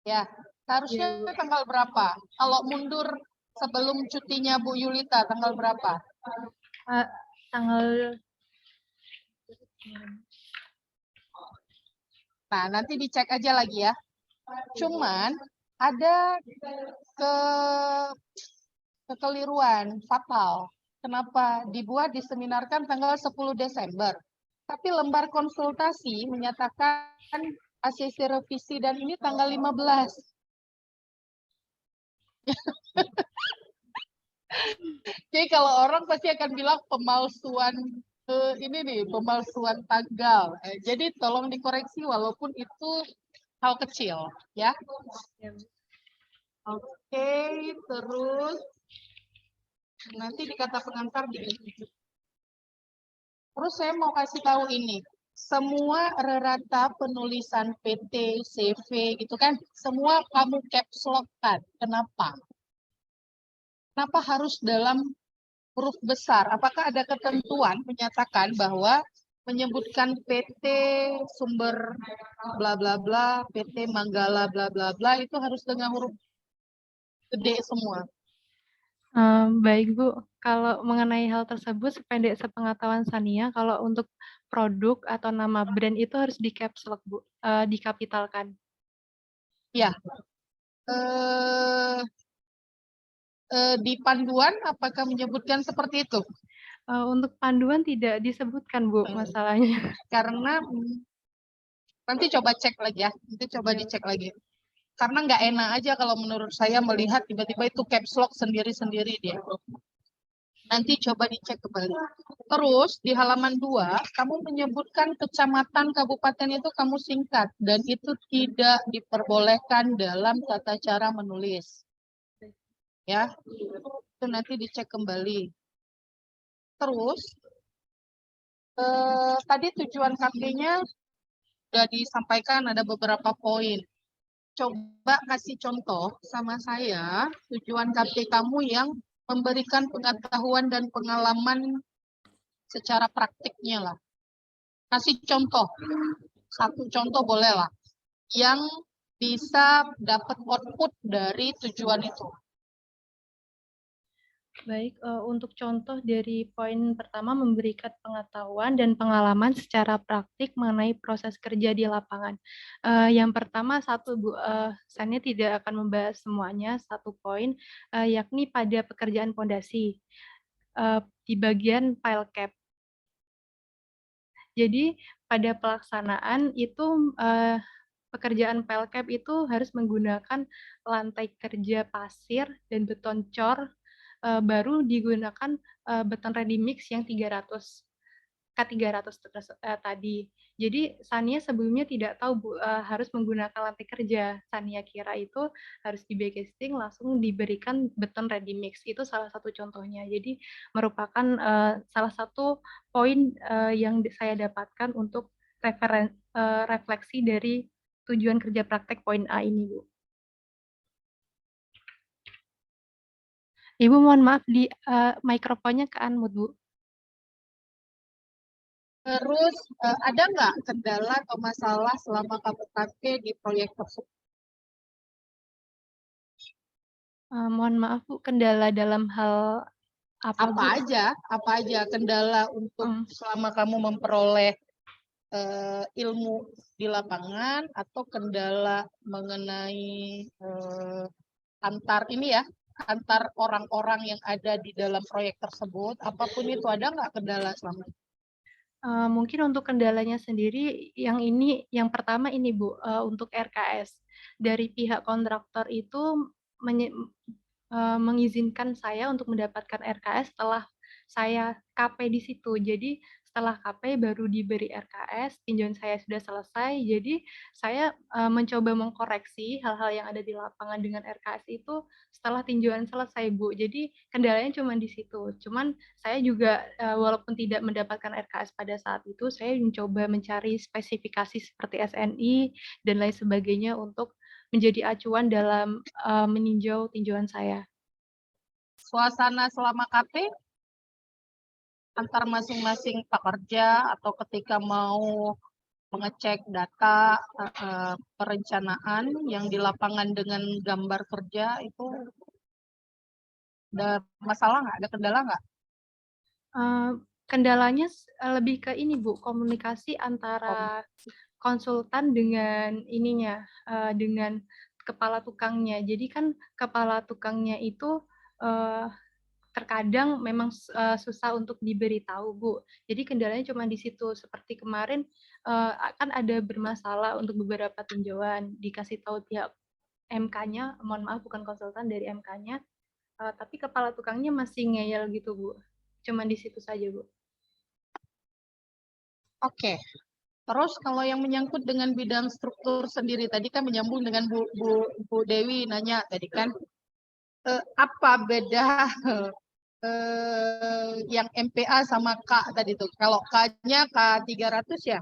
Ya, harusnya Iya, Bu. tanggal berapa? Kalau mundur sebelum cutinya Bu Yulita, tanggal berapa? Tanggal Nah, nanti dicek aja lagi ya. Cuman ada kekeliruan fatal. Kenapa? Dibuat diseminarkan tanggal 10 Desember. Tapi lembar konsultasi menyatakan ACC revisi dan ini tanggal 15. Jadi kalau orang pasti akan bilang pemalsuan ini nih, pemalsuan tanggal. Jadi tolong dikoreksi walaupun itu hal kecil, ya. Oke, terus nanti di kata pengantar di. Terus saya mau kasih tahu ini. Semua rerata penulisan PT, CV gitu kan, semua kamu caps lock kan. Kenapa? Kenapa harus dalam huruf besar? Apakah ada ketentuan menyatakan bahwa menyebutkan PT sumber bla bla bla, PT Manggala bla bla bla itu harus dengan huruf gede semua? Baik, Bu. Kalau mengenai hal tersebut, sependek sepengetahuan Sania, kalau untuk produk atau nama brand itu harus di caps lock, Bu, dikapitalkan. Ya. Di panduan apakah menyebutkan seperti itu? Untuk panduan tidak disebutkan, Bu, masalahnya. Karena nanti coba cek lagi ya, nanti coba dicek lagi. Karena nggak enak aja kalau menurut saya melihat tiba-tiba itu caps lock sendiri-sendiri dia. Nanti coba dicek kembali. Terus di halaman 2, kamu menyebutkan kecamatan, kabupaten itu kamu singkat. Dan itu tidak diperbolehkan dalam tata cara menulis. Ya, itu nanti dicek kembali. Terus, tadi tujuan KP-nya sudah disampaikan ada beberapa poin. Coba kasih contoh sama saya, tujuan KP kamu yang memberikan pengetahuan dan pengalaman secara praktiknya lah. Kasih contoh, satu contoh boleh lah, yang bisa dapat output dari tujuan itu. Baik, untuk contoh dari poin pertama memberikan pengetahuan dan pengalaman secara praktik mengenai proses kerja di lapangan. Yang pertama satu, Bu, saya tidak akan membahas semuanya, satu poin, yakni pada pekerjaan pondasi, di bagian file cap. Jadi pada pelaksanaan itu pekerjaan file cap itu harus menggunakan lantai kerja pasir dan beton cor. Baru digunakan beton ready mix yang 300 K300 tadi. Jadi Sania sebelumnya tidak tahu, Bu, harus menggunakan lantai kerja. Sania kira itu harus di backcasting langsung diberikan beton ready mix. Itu salah satu contohnya. Jadi merupakan salah satu poin yang saya dapatkan untuk refleksi dari tujuan kerja praktek poin A ini, Bu. Ibu mohon maaf di mikrofonnya ke unmute, Bu. Terus ada nggak kendala atau masalah selama kamu pakai di proyek tersebut? Mohon maaf, Bu, kendala dalam hal apa, Bu? Apa aja kendala untuk selama kamu memperoleh ilmu di lapangan atau kendala mengenai antar orang-orang yang ada di dalam proyek tersebut, apapun itu, ada nggak kendala selama ini? Mungkin untuk kendalanya sendiri yang pertama ini Bu, untuk RKS. Dari pihak kontraktor itu mengizinkan saya untuk mendapatkan RKS setelah saya KP di situ. Jadi setelah KP baru diberi RKS, tinjauan saya sudah selesai. Jadi saya mencoba mengkoreksi hal-hal yang ada di lapangan dengan RKS itu setelah tinjauan selesai, Bu. Jadi kendalanya cuma di situ. Cuman saya juga walaupun tidak mendapatkan RKS pada saat itu, saya mencoba mencari spesifikasi seperti SNI dan lain sebagainya untuk menjadi acuan dalam meninjau tinjauan saya. Suasana selama KP antar masing-masing pekerja atau ketika mau mengecek data perencanaan yang di lapangan dengan gambar kerja itu ada masalah nggak? Ada kendala nggak? Kendalanya lebih ke ini Bu, komunikasi antara konsultan dengan dengan kepala tukangnya. Jadi kan kepala tukangnya itu terkadang memang susah untuk diberitahu, Bu. Jadi kendalanya cuma di situ. Seperti kemarin akan ada bermasalah untuk beberapa tinjauan, dikasih tahu pihak MK-nya, mohon maaf bukan konsultan dari MK-nya, tapi kepala tukangnya masih ngeyel gitu, Bu. Cuma di situ saja, Bu. Oke. Terus kalau yang menyangkut dengan bidang struktur sendiri, tadi kan menyambung dengan Bu Dewi nanya tadi kan, apa beda yang MPA sama K tadi tuh? Kalau K-nya K300 ya?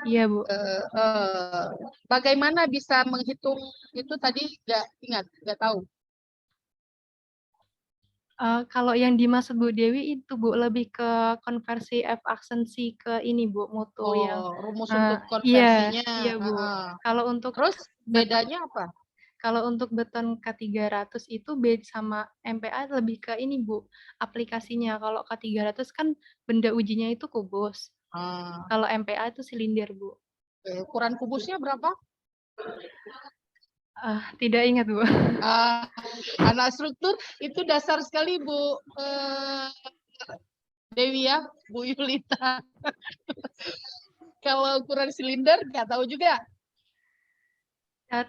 Iya, Bu. Bagaimana bisa menghitung itu tadi nggak ingat, nggak tahu. Kalau yang dimaksud Bu Dewi itu Bu lebih ke konversi F-aksensi ke ini Bu, mutu yang rumus untuk iya, konversinya. iya Bu. Kalau untuk Terus bedanya apa? Kalau untuk beton K300 itu beda sama MPA lebih ke ini Bu, aplikasinya. Kalau K300 kan benda ujinya itu kubus. Kalau MPA itu silinder Bu. Ukuran kubusnya berapa? Tidak ingat Bu. Anak struktur itu dasar sekali Bu Dewi ya, Bu Yulita. Kalau ukuran silinder nggak tahu juga.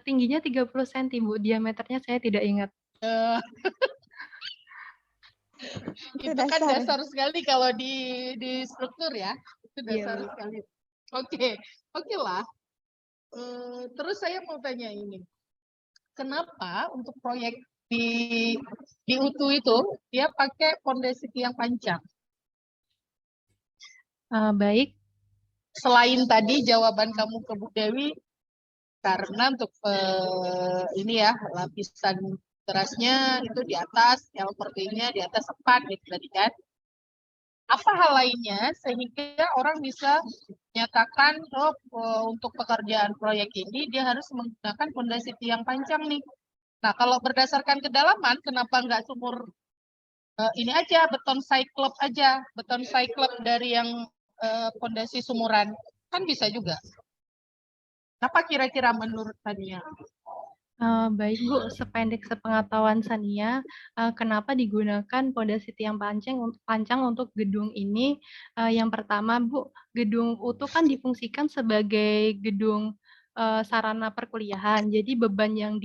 Tingginya 30 cm Bu, diameternya saya tidak ingat. Itu kan dasar sekali kalau di struktur ya. Itu dasar sekali. Oke lah. Terus saya mau tanya ini. Kenapa untuk proyek di UTU itu dia pakai pondasi tiang panjang? Baik. Selain tadi jawaban kamu ke Bu Dewi, karena untuk ini ya lapisan terasnya itu di atas, LPT-nya di atas 4 gitu tadi kan. Apa hal lainnya sehingga orang bisa menyatakan untuk pekerjaan proyek ini dia harus menggunakan pondasi tiang panjang nih. Nah kalau berdasarkan kedalaman, kenapa nggak sumur ini aja beton cyclop aja, beton cyclop dari yang pondasi sumuran kan bisa juga. Apa kira-kira menurut Tania? Baik Bu, sependek sepengetahuan Sania, kenapa digunakan pondasi tiang pancang untuk gedung ini? Yang pertama Bu, gedung utuh kan difungsikan sebagai gedung sarana perkuliahan, jadi beban yang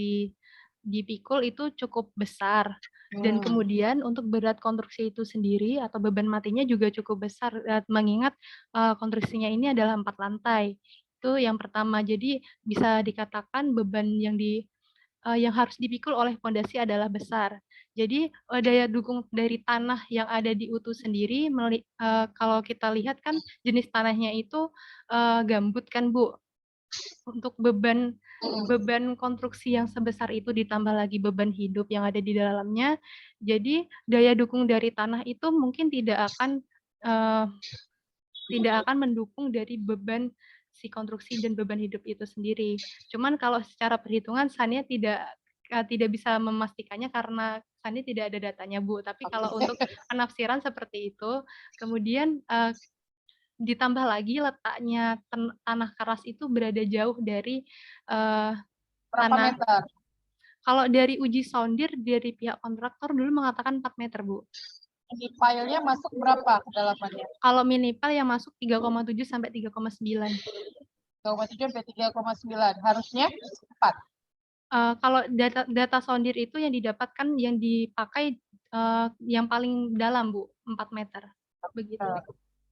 dipikul itu cukup besar. Dan kemudian untuk berat konstruksi itu sendiri atau beban matinya juga cukup besar, mengingat konstruksinya ini adalah 4 lantai. Itu yang pertama. Jadi bisa dikatakan beban yang harus dipikul oleh pondasi adalah besar. Jadi daya dukung dari tanah yang ada di UTU sendiri, kalau kita lihat kan jenis tanahnya itu gambut kan Bu. Untuk beban konstruksi yang sebesar itu ditambah lagi beban hidup yang ada di dalamnya, jadi daya dukung dari tanah itu mungkin tidak akan mendukung dari beban si konstruksi dan beban hidup itu sendiri. Cuman kalau secara perhitungan Sania tidak bisa memastikannya karena Sania tidak ada datanya Bu. Tapi kalau untuk penafsiran seperti itu, kemudian ditambah lagi letaknya tanah keras itu berada jauh dari Berapa tanah. meter? Kalau dari uji sondir dari pihak kontraktor dulu mengatakan 4 meter, Bu. Ini filenya masuk berapa kedalamannya? Kalau minipal yang masuk 3,7 sampai 3,9. 3,7 sampai 3,9. Harusnya 4. Kalau data sondir itu yang didapatkan yang dipakai yang paling dalam, Bu, 4 meter. Begitu.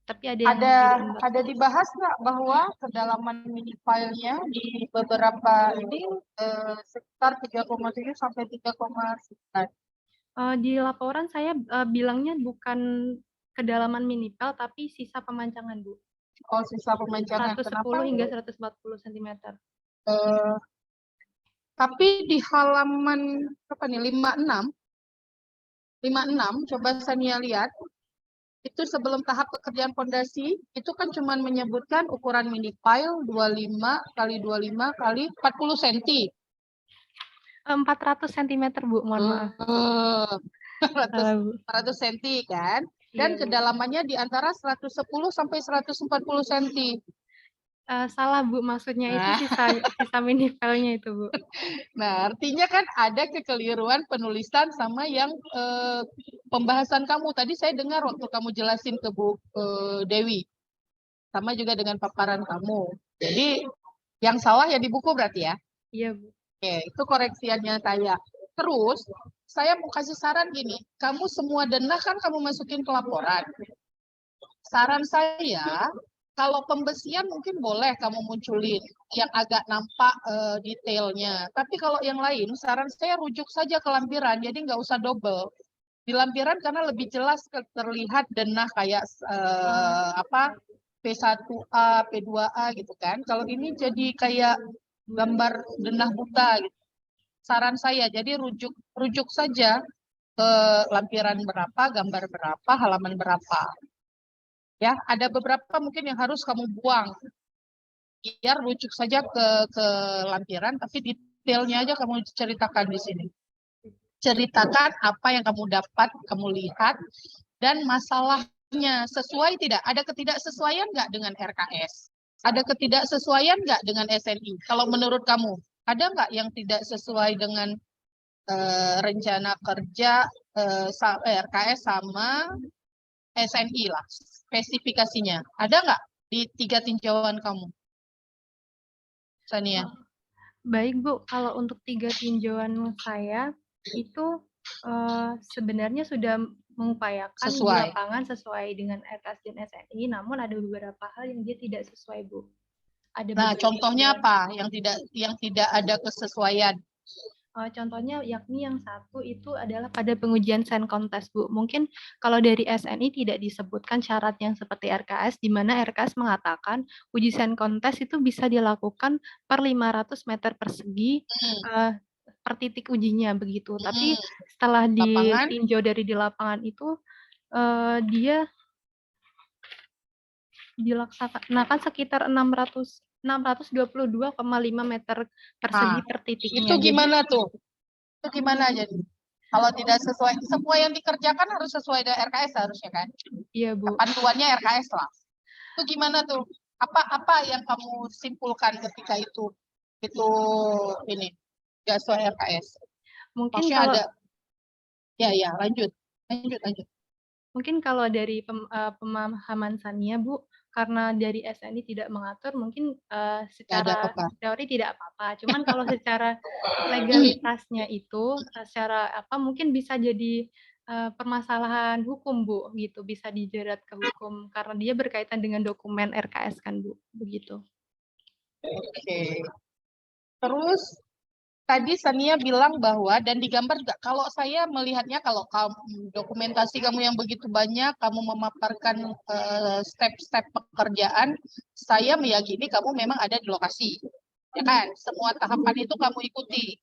Tapi ada yang ada dibahas nggak bahwa kedalaman mini filenya di beberapa ini sekitar 3,7 sampai 3,9. Di laporan saya bilangnya bukan kedalaman minipel tapi sisa pemancangan, Bu. Oh, sisa pemancangan. 110 Kenapa? hingga 140 cm. Tapi di halaman apa nih 56 coba Sania lihat. Itu sebelum tahap pekerjaan fondasi, itu kan cuma menyebutkan ukuran mini pile 25 kali 25 kali 40 cm. 400 cm, Bu, mohon maaf. 400 cm kan? Dan Iya, Bu. kedalamannya di antara 110 sampai 140 cm. Salah, Bu, maksudnya itu sisa minipelnya itu, Bu. Nah, artinya kan ada kekeliruan penulisan sama yang pembahasan kamu. Tadi saya dengar waktu kamu jelasin ke Bu Dewi. Sama juga dengan paparan kamu. Jadi, yang salah ya di buku berarti ya? Iya, Bu. Oke, itu koreksiannya saya. Terus, saya mau kasih saran gini. Kamu semua denah kan kamu masukin ke laporan. Saran saya, kalau pembesian mungkin boleh kamu munculin yang agak nampak detailnya. Tapi kalau yang lain, saran saya rujuk saja ke lampiran, jadi nggak usah double. Di lampiran karena lebih jelas terlihat denah kayak P1A, P2A gitu kan. Kalau ini jadi kayak gambar denah buta gitu. Saran saya, jadi rujuk saja ke lampiran berapa, gambar berapa, halaman berapa. Ya, ada beberapa mungkin yang harus kamu buang. Biar rujuk saja ke lampiran, tapi detailnya aja kamu ceritakan di sini. Ceritakan apa yang kamu dapat, kamu lihat, dan masalahnya sesuai tidak? Ada ketidaksesuaian nggak dengan RKS? Ada ketidaksesuaian nggak dengan SNI? Kalau menurut kamu, ada nggak yang tidak sesuai dengan rencana kerja RKS sama SNI lah, spesifikasinya. Ada nggak di 3 tinjauan kamu, Sania? Baik, Bu. Kalau untuk 3 tinjauan saya, itu sebenarnya sudah mengupayakan di lapangan sesuai dengan RKS dan SNI, namun ada beberapa hal yang dia tidak sesuai, Bu. Nah, contohnya apa yang tidak ada kesesuaian? Contohnya yakni yang satu itu adalah pada pengujian sign contest, Bu. Mungkin kalau dari SNI tidak disebutkan syarat yang seperti RKS, di mana RKS mengatakan uji sign contest itu bisa dilakukan per 500 meter persegi per titik ujinya begitu. Tapi setelah ditinjau dari di lapangan itu dia dilaksanakan sekitar 622,5 meter persegi per titiknya. Itu gimana tuh? Itu gimana jadi? Kalau tidak sesuai, semua yang dikerjakan harus sesuai dengan RKS harusnya kan? Iya, Bu. Panduannya RKS lah. Itu gimana tuh? Apa yang kamu simpulkan ketika itu ini nggak sesuai RKS? Mungkin maksudnya kalau ya lanjut. Mungkin kalau dari pemahaman Sania, Bu, karena dari SNI tidak mengatur, mungkin secara teori tidak apa-apa. Cuman kalau secara legalitasnya itu, secara mungkin bisa jadi permasalahan hukum, Bu, gitu. Bisa dijerat ke hukum karena dia berkaitan dengan dokumen RKS kan, Bu, begitu. Oke. Terus tadi Sania bilang bahwa, dan digambar juga, kalau saya melihatnya, kalau dokumentasi kamu yang begitu banyak, kamu memaparkan step-step pekerjaan, saya meyakini kamu memang ada di lokasi. Ya kan? Semua tahapan itu kamu ikuti.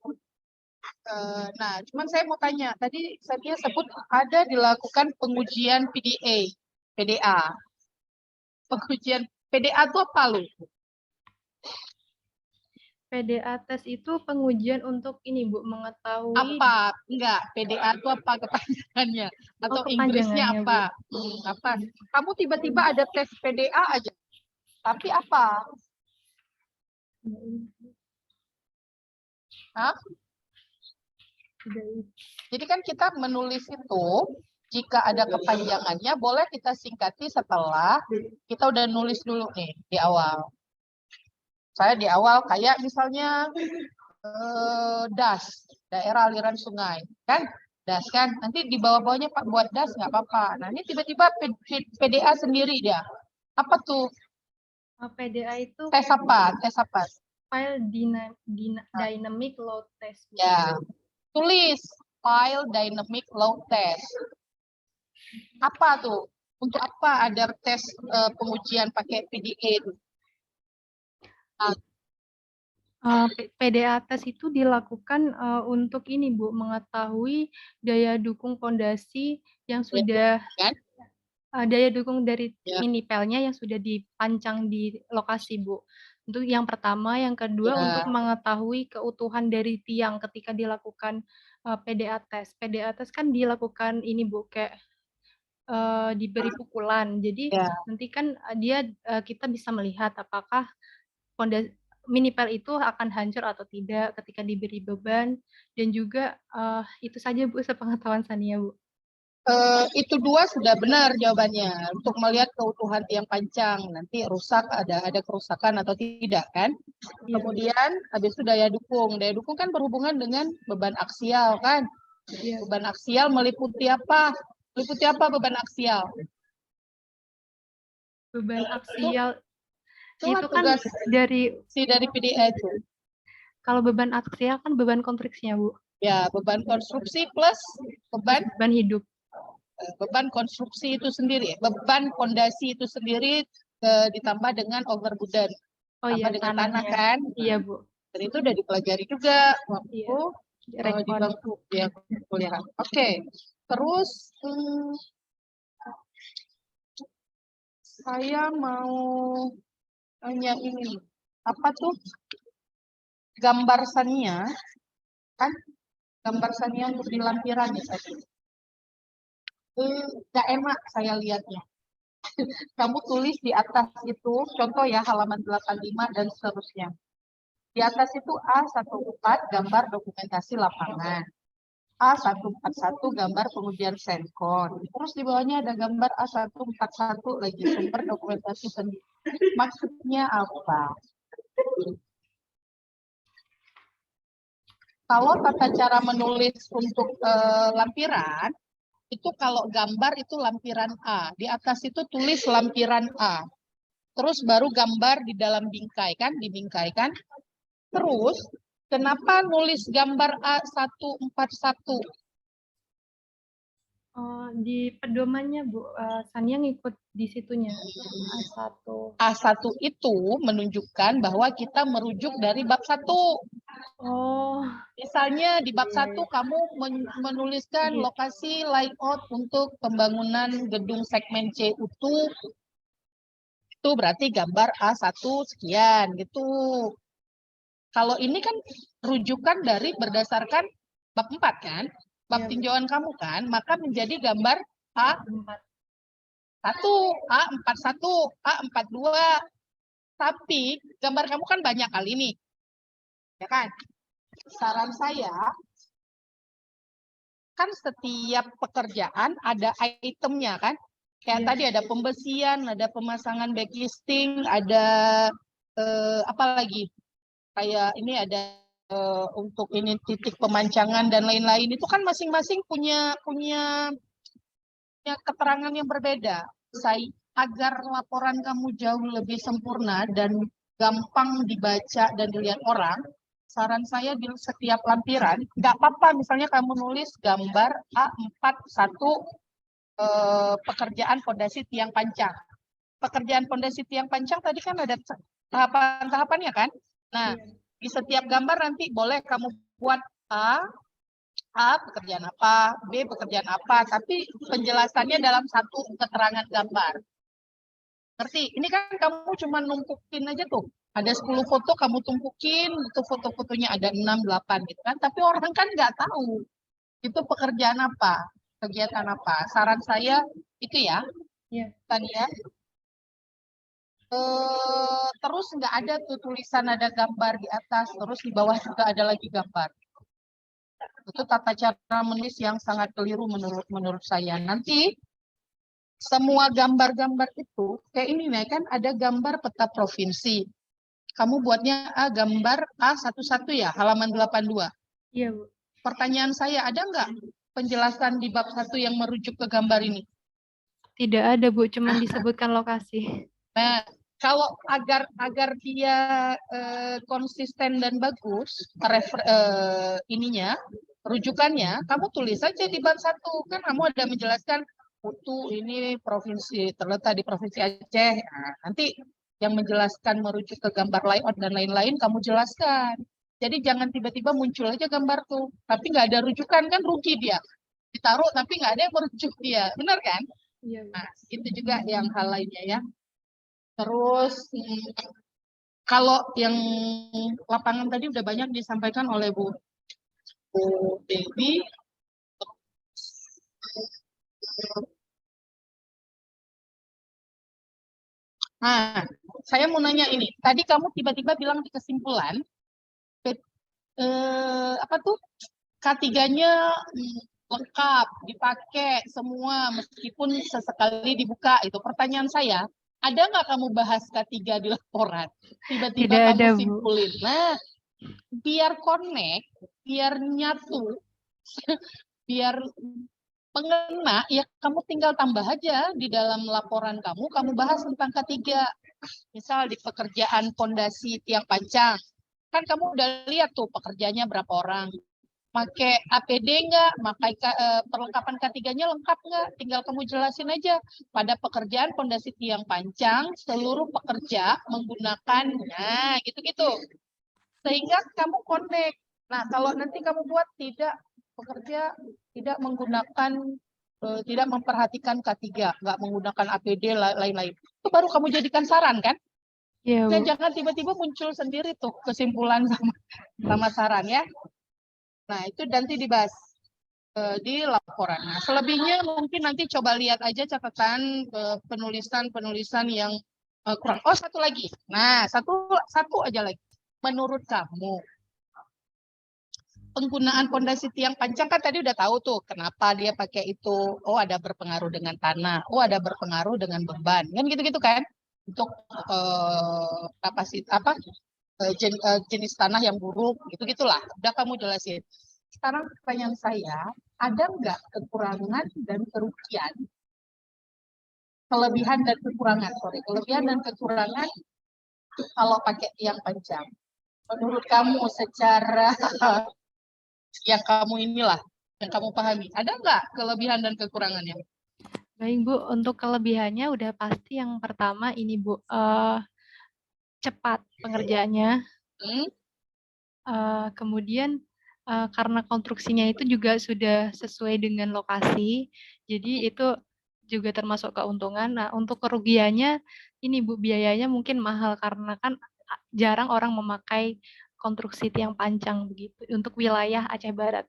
Nah, cuman saya mau tanya, tadi Sania sebut ada dilakukan pengujian PDA. Pengujian PDA itu apa, Lu? PDA tes itu pengujian untuk ini Bu, mengetahui Apa? Enggak, PDA itu apa kepanjangannya? Atau Inggrisnya kepanjangannya, Bu. apa? Apa? Kamu tiba-tiba ada tes PDA aja. Tapi apa? Hah? Jadi kan kita menulis itu, jika ada kepanjangannya, boleh kita singkati setelah kita udah nulis dulu nih di awal. Saya di awal kayak misalnya DAS, daerah aliran sungai, kan? DAS kan, nanti di bawah-bawahnya Pak buat DAS nggak apa-apa. Nah ini tiba-tiba PDA sendiri dia. Apa tuh? PDA itu Tes apa? Tes apa? file dynamic load test. Ya, tulis file dynamic load test. Apa tuh? Untuk apa ada tes pengujian pakai PDA itu? PDA tes itu dilakukan untuk ini Bu, mengetahui daya dukung fondasi yang sudah Kan? daya dukung dari Ya. minipelnya yang sudah dipancang di lokasi Bu. Untuk yang pertama, yang kedua Ya. untuk mengetahui keutuhan dari tiang ketika dilakukan PDA tes. PDA tes kan dilakukan ini Bu, kayak diberi pukulan. Jadi Ya. nanti kan kita bisa melihat apakah fondasi minipel itu akan hancur atau tidak ketika diberi beban, dan juga itu saja Bu sepengetahuan Sania Bu. Itu dua sudah benar jawabannya untuk melihat keutuhan tiang pancang, nanti rusak ada kerusakan atau tidak kan. Iya. Kemudian habis itu daya dukung kan berhubungan dengan beban aksial kan. Iya. Beban aksial meliputi apa beban aksial? Beban aksial Itulah itu kan tugas dari PDA itu. kalau beban aksial kan beban konstruksinya Bu. Ya, beban konstruksi plus beban hidup. Beban konstruksi itu sendiri, beban fondasi itu sendiri ditambah dengan overburden, tambah dengan tanah kan. Iya Bu. Dan itu udah dipelajari juga waktu Iya. di bangku ya kuliah. Oke. Terus saya mau tanya ini, apa tuh gambar Sania kan? Gambar Sania untuk di lampiran ya tadi. Nggak enak saya lihatnya. Kamu tulis di atas itu, contoh ya halaman 85 dan seterusnya. Di atas itu A14 gambar dokumentasi lapangan. A141 gambar pengujian Senkon. Terus di bawahnya ada gambar A141 lagi sumber dokumentasi sendiri. Maksudnya apa? Kalau tata cara menulis untuk lampiran, itu kalau gambar itu lampiran A. Di atas itu tulis lampiran A. Terus baru gambar di dalam bingkai kan, dibingkaikan. Terus kenapa nulis gambar A141? Di pedomannya Bu, Sania ngikut di situnya. A1 itu menunjukkan bahwa kita merujuk dari bab 1. Misalnya di bab 1 kamu menuliskan lokasi layout untuk pembangunan gedung segmen C utuh. Itu berarti gambar A1 sekian gitu. Kalau ini kan rujukan dari berdasarkan bab 4 kan? Bab tinjauan kamu kan? Maka menjadi gambar A1, A41, A42. Tapi gambar kamu kan banyak kali nih. Ya kan? Saran saya, kan setiap pekerjaan ada itemnya kan? Kayak tadi ada pembesian, ada pemasangan backlisting, ada apa lagi? Kayak ini ada untuk ini titik pemancangan dan lain-lain. Itu kan masing-masing punya keterangan yang berbeda. Agar laporan kamu jauh lebih sempurna dan gampang dibaca dan dilihat orang, saran saya di setiap lampiran, nggak apa-apa misalnya kamu nulis gambar A41 pekerjaan fondasi tiang pancang. Pekerjaan fondasi tiang pancang tadi kan ada tahapan-tahapannya kan? Nah, di setiap gambar nanti boleh kamu buat A pekerjaan apa, B pekerjaan apa, tapi penjelasannya dalam satu keterangan gambar. Ngerti? Ini kan kamu cuma numpukin aja tuh. Ada 10 foto kamu tumpukin, itu foto-fotonya ada 6, 8 gitu kan. Tapi orang kan nggak tahu itu pekerjaan apa, kegiatan apa. Saran saya itu ya, Iya. tadi ya. Terus nggak ada tuh tulisan ada gambar di atas, terus di bawah juga ada lagi gambar. Itu tata cara menulis yang sangat keliru menurut saya. Nanti semua gambar-gambar itu kayak ini nih kan ada gambar peta provinsi. Kamu buatnya gambar A11 ya, halaman 82. Iya, Bu. Pertanyaan saya, ada nggak penjelasan di bab 1 yang merujuk ke gambar ini? Tidak ada, Bu, cuman disebutkan lokasi. Nah, kalau agar dia konsisten dan bagus, ininya, rujukannya, kamu tulis saja di bab 1. Kan kamu ada menjelaskan Putu ini provinsi terletak di provinsi Aceh. Nah, nanti yang menjelaskan merujuk ke gambar layout dan lain-lain kamu jelaskan. Jadi jangan tiba-tiba muncul aja gambar tuh, tapi nggak ada rujukan, kan rugi dia. Ditaruh tapi nggak ada yang merujuk dia, benar kan? Iya, Bu. Nah, itu juga yang hal lainnya ya. Terus kalau yang lapangan tadi udah banyak disampaikan oleh Bu Dewi. Nah, saya mau nanya ini. Tadi kamu tiba-tiba bilang di kesimpulan, apa tuh? K3-nya lengkap, dipakai semua, meskipun sesekali dibuka. Itu pertanyaan saya. Ada nggak kamu bahas K3 di laporan? Tiba-tiba Tidak kamu ada, Bu. simpulin. Nah, biar connect, biar nyatu, biar mengena, ya kamu tinggal tambah aja di dalam laporan kamu bahas tentang K3. Misal di pekerjaan pondasi tiang pancang, kan kamu udah lihat tuh pekerjanya berapa orang. Pakai APD nggak, perlengkapan K3-nya lengkap nggak, tinggal kamu jelasin aja. Pada pekerjaan pondasi tiang pancang, seluruh pekerja menggunakan, nah gitu-gitu. Sehingga kamu connect. Nah, kalau nanti kamu buat pekerja tidak menggunakan, tidak memperhatikan K3, nggak menggunakan APD, lain-lain. Itu baru kamu jadikan saran kan? Iya, Bu. Dan jangan tiba-tiba muncul sendiri tuh kesimpulan sama saran ya. Nah, itu nanti dibahas di laporan. Nah, selebihnya mungkin nanti coba lihat aja catatan penulisan-penulisan yang kurang. Oh, satu lagi. Nah, satu aja lagi. Menurut kamu, penggunaan pondasi tiang pancang kan tadi udah tahu tuh kenapa dia pakai itu. Oh, ada berpengaruh dengan tanah. Oh, ada berpengaruh dengan beban. Kan gitu-gitu kan? Untuk kapasitas jenis tanah yang buruk, gitu-gitulah. Udah kamu jelasin. Sekarang pertanyaan saya, ada nggak kekurangan dan kerugian? Kelebihan dan kekurangan kalau pakai tiang pancang. Menurut kamu secara yang kamu inilah, yang kamu pahami, ada nggak kelebihan dan kekurangannya? Baik, Bu. Untuk kelebihannya udah pasti yang pertama ini, Bu. Cepat pengerjaannya. Kemudian karena konstruksinya itu juga sudah sesuai dengan lokasi, jadi itu juga termasuk keuntungan. Nah, untuk kerugiannya ini, Bu, biayanya mungkin mahal karena kan jarang orang memakai konstruksi tiang pancang begitu untuk wilayah Aceh Barat.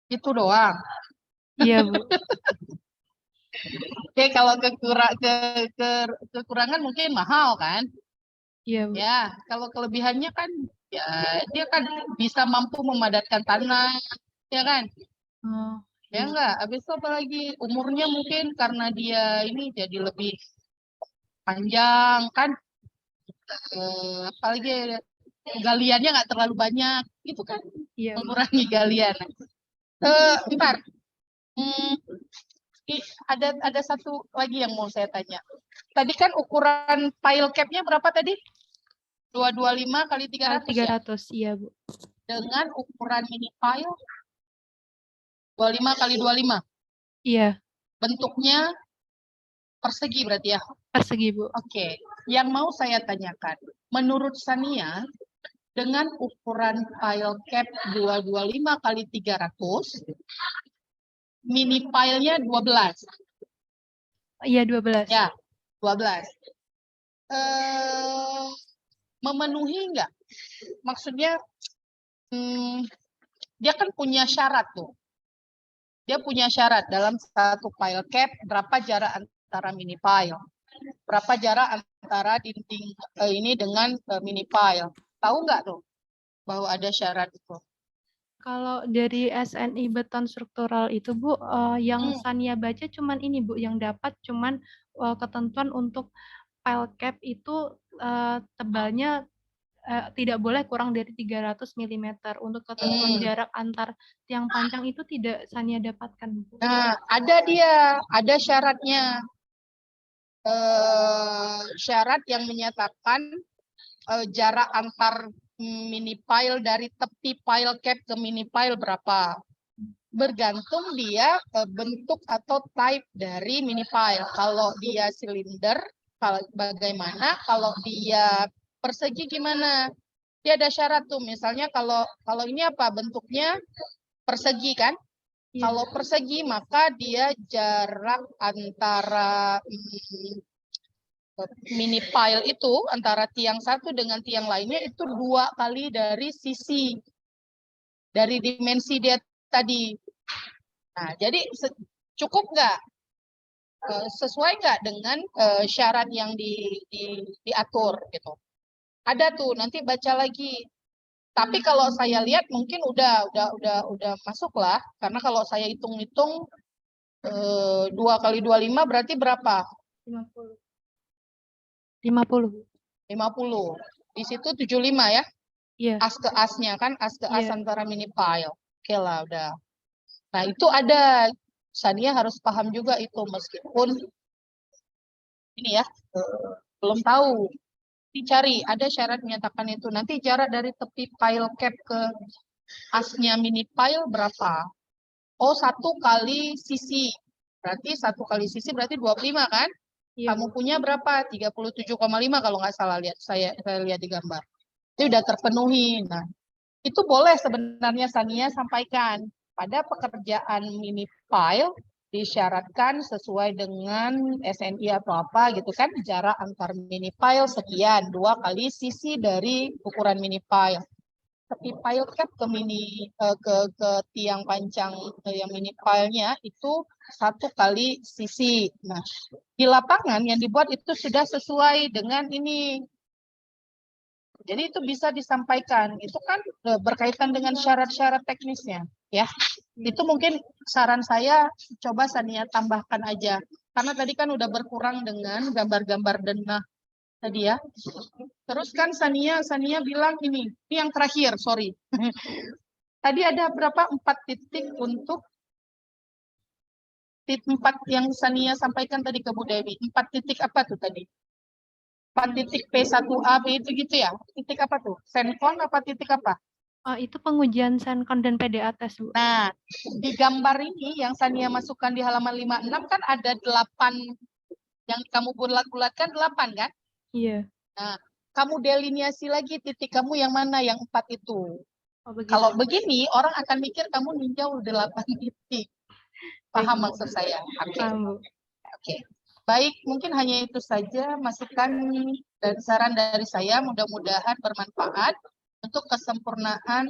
Itu doang. Iya, Bu. Oke, kalau kekurangan mungkin mahal kan? Iya, Bu. Ya, kalau kelebihannya kan ya dia kan bisa mampu memadatkan tanah, ya kan? Oh, Ya enggak, habis itu apalagi umurnya mungkin karena dia ini jadi lebih panjang kan, apalagi galiannya nggak terlalu banyak, gitu kan, iya, Bu. mengurangi galian. Bentar, ada satu lagi yang mau saya tanya. Tadi kan ukuran pile cap-nya berapa tadi? 225 kali 300 ya? 300, iya, Bu. Dengan ukuran mini pile 25 kali 25. Iya, Bentuknya persegi berarti ya? persegi, Bu. Oke, yang mau saya tanyakan, menurut Sania, dengan ukuran pile cap 225 kali 300, mini pile-nya 12. Iya, 12. Ya, 12. memenuhi nggak? Maksudnya dia kan punya syarat tuh. Dia punya syarat dalam satu pile cap berapa jarak antara mini pile, berapa jarak antara dinding ini dengan mini pile. Tahu nggak tuh bahwa ada syarat itu? Kalau dari SNI beton struktural itu Bu, yang Sania baca cuman ini Bu, yang dapat cuman ketentuan untuk pile cap itu tebalnya tidak boleh kurang dari 300 mm. Untuk ketentuan jarak antar tiang panjang itu tidak Sania dapatkan, Bu. Nah, ada syaratnya. Syarat yang menyatakan jarak antar mini pile dari tepi pile cap ke mini pile berapa. Bergantung dia bentuk atau type dari mini pile. Kalau dia silinder, bagaimana? Kalau dia persegi gimana? Dia ada syarat tuh. Misalnya kalau ini apa bentuknya persegi kan? Iya. Kalau persegi maka dia jarak antara mini pile itu antara tiang satu dengan tiang lainnya itu 2 kali dari sisi dari dimensi dia tadi. Nah, jadi cukup nggak? Sesuai nggak dengan syarat yang diatur gitu? Ada tuh, nanti baca lagi. Tapi kalau saya lihat mungkin udah masuk lah, karena kalau saya hitung-hitung 2 kali 25 berarti berapa? 50. 50. Di situ 75 ya? Iya. As ke asnya kan, as ke as Iya. antara mini pile. Oke lah, udah. Nah, itu ada. Sania harus paham juga itu, meskipun ini ya, belum tahu. Dicari, ada syarat menyatakan itu. Nanti jarak dari tepi pile cap ke asnya mini pile berapa? Oh, 1 kali sisi. Berarti 1 kali sisi berarti 25 kan? Iya, Kamu Bu. punya berapa? 37,5 kalau nggak salah lihat saya lihat di gambar. Itu udah terpenuhi. Nah, itu boleh sebenarnya Sania sampaikan pada pekerjaan mini pile disyaratkan sesuai dengan SNI atau apa gitu kan, jarak antar mini pile sekian, 2 kali sisi dari ukuran mini pile. Tepi pile cap ke ke tiang panjang yang mini pile-nya itu 1 kali sisi. Nah, di lapangan yang dibuat itu sudah sesuai dengan ini. Jadi itu bisa disampaikan. Itu kan berkaitan dengan syarat-syarat teknisnya, ya. Itu mungkin saran saya coba Sania tambahkan aja. Karena tadi kan udah berkurang dengan gambar-gambar denah tadi ya. Terus kan Sania bilang ini yang terakhir, sorry. Tadi ada berapa? 4 titik untuk 4 yang Sania sampaikan tadi ke Bu Dewi. 4 titik apa tuh tadi? 4 titik P1A, B itu gitu ya? Titik apa tuh? Senkon apa titik apa? Itu pengujian Senkon dan PDA tes, Bu. Nah, di gambar ini yang Sania masukkan di halaman 56 kan ada 8, yang kamu bulat-bulatkan 8 kan? Iya. Nah, kamu delineasi lagi titik kamu yang mana, yang 4 itu. Oh, begitu. Kalau begini, orang akan mikir kamu ninjau 8 titik. Paham Baik, Bu. maksud saya? Oke. Paham, Bu. Oke. Baik, mungkin hanya itu saja masukan dan saran dari saya. Mudah-mudahan bermanfaat untuk kesempurnaan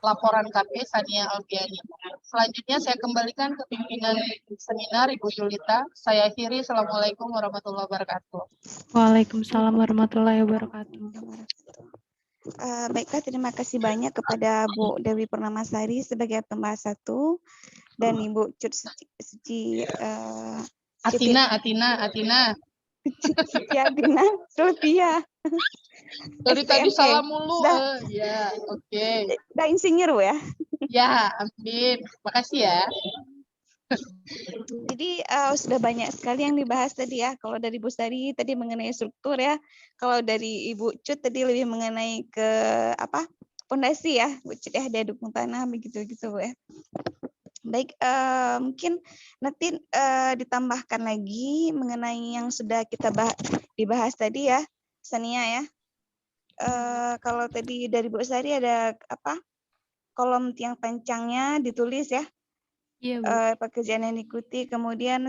laporan KP Sania Alfiani. Selanjutnya saya kembalikan ke pimpinan seminar Ibu Julita. Saya akhiri. Assalamualaikum warahmatullahi wabarakatuh. Waalaikumsalam warahmatullahi wabarakatuh. Baiklah, terima kasih banyak kepada Bu Dewi Purnamasari sebagai pembahas 1 dan Ibu Cut Suci Atina. Atina Sultia. Dari tadi SPME. salah mulu. Ya, oke. Udah insinyur, Bu ya. Ya, amin. Makasih ya. Jadi sudah banyak sekali yang dibahas tadi ya. Kalau dari Bu Sari tadi mengenai struktur ya. Kalau dari Ibu Cut tadi lebih mengenai ke apa? Fondasi ya, Bu Cut ya, ada dukung tanah begitu-gitu, Bu ya. Baik, mungkin nanti ditambahkan lagi mengenai yang sudah kita dibahas tadi ya, Sania ya. Kalau tadi dari Bu Sari ada apa? Kolom tiang panjangnya ditulis ya. Iya, Bu. Pekerjaan yang diikuti, kemudian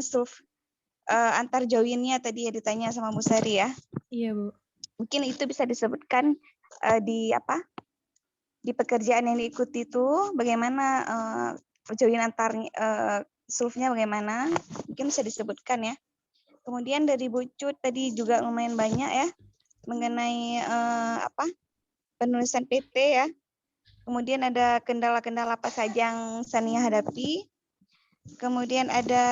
antar joinnya tadi ya ditanya sama Bu Sari ya. Iya, Bu. mungkin itu bisa disebutkan di di pekerjaan yang diikuti itu bagaimana perjoinan antar sulfnya bagaimana, mungkin bisa disebutkan ya. Kemudian dari Bu Cut tadi juga lumayan banyak ya mengenai penulisan PT ya. Kemudian ada kendala-kendala apa saja yang Sania hadapi. Kemudian ada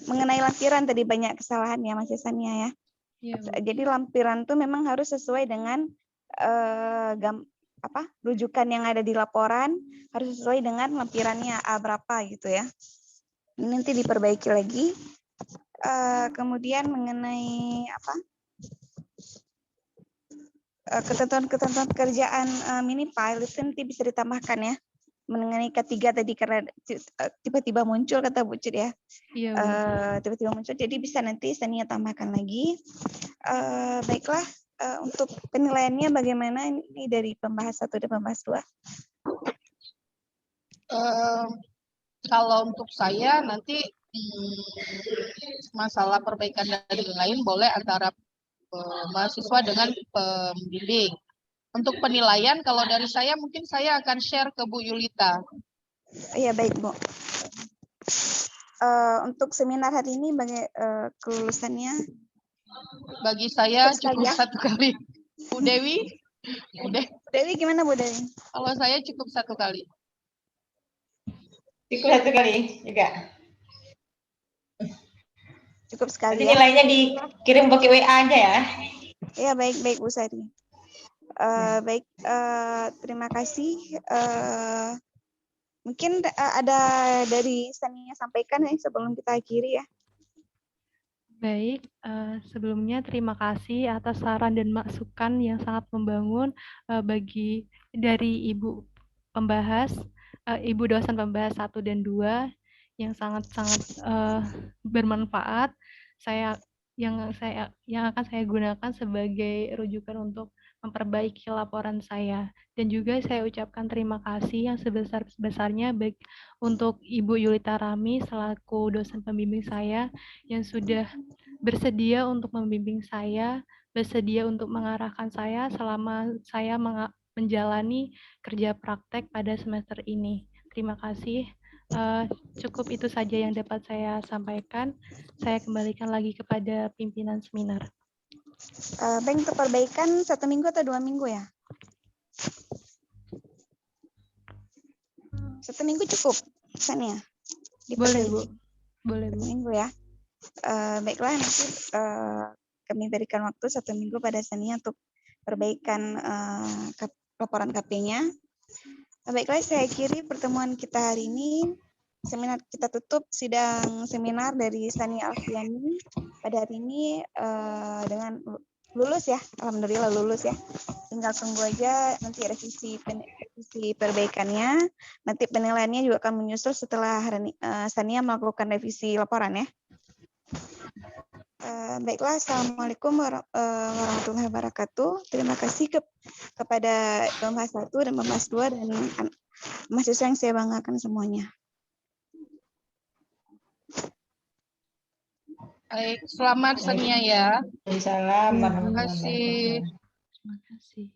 mengenai lampiran tadi banyak kesalahan ya Mas Sania ya. Iya, Bu. Jadi lampiran tuh memang harus sesuai dengan rujukan yang ada di laporan, harus sesuai dengan lampirannya berapa gitu ya. Ini nanti diperbaiki lagi. Kemudian mengenai ketentuan-ketentuan pekerjaan mini file itu nanti bisa ditambahkan ya. Mengenai ketiga tadi karena tiba-tiba muncul kata Bu Cut ya. Iya, Bu. Tiba-tiba muncul, jadi bisa nanti Sania tambahkan lagi. Baiklah, untuk penilaiannya bagaimana ini dari pembahas 1 dan pembahas 2? Kalau untuk saya nanti masalah perbaikan dari lain boleh antara mahasiswa dengan pembimbing. Untuk penilaian, kalau dari saya mungkin saya akan share ke Bu Yulita. Iya, baik Bu. Untuk seminar hari ini kelulusannya? Bagi saya cukup cukup 1 kali. Bu Dewi? Bu Dewi gimana Bu Dewi? Kalau saya cukup 1 kali. Cukup 1 kali juga. Cukup sekali Nanti ya. nilainya dikirim pakai WA aja ya. Iya, baik Bu Sari. Baik, terima kasih. Mungkin ada dari Sania sampaikan sebelum kita akhiri ya. Baik, sebelumnya terima kasih atas saran dan masukan yang sangat membangun dari Ibu pembahas, Ibu dosen pembahas 1 dan 2 yang sangat-sangat bermanfaat. Yang akan saya gunakan sebagai rujukan untuk memperbaiki laporan saya. Dan juga saya ucapkan terima kasih yang sebesar-besarnya baik untuk Ibu Yulita Rami selaku dosen pembimbing saya yang sudah bersedia untuk membimbing saya, bersedia untuk mengarahkan saya selama saya menjalani kerja praktek pada semester ini. Terima kasih. Cukup itu saja yang dapat saya sampaikan. Saya kembalikan lagi kepada pimpinan seminar. Baik, untuk perbaikan 1 minggu atau 2 minggu ya? 1 minggu cukup, Sania? Boleh, Bu. Boleh, Bu. 1 minggu ya. Baiklah, nanti kami berikan waktu 1 minggu pada Sania untuk perbaikan laporan KP-nya. Baiklah, saya akhiri pertemuan kita hari ini. Seminar kita tutup sidang seminar dari Sania Alfiani pada hari ini dengan lulus ya. Alhamdulillah lulus ya. Tinggal tunggu aja nanti revisi perbaikannya. Nanti penilaiannya juga akan menyusul setelah Sania melakukan revisi laporan ya. Baiklah, Assalamualaikum warahmatullahi wabarakatuh. Terima kasih kepada pembahas 1 dan pembahas 2 dan mahasiswa yang saya banggakan semuanya. Baik, selamat Sania ya. Salam. Terima kasih. Terima kasih.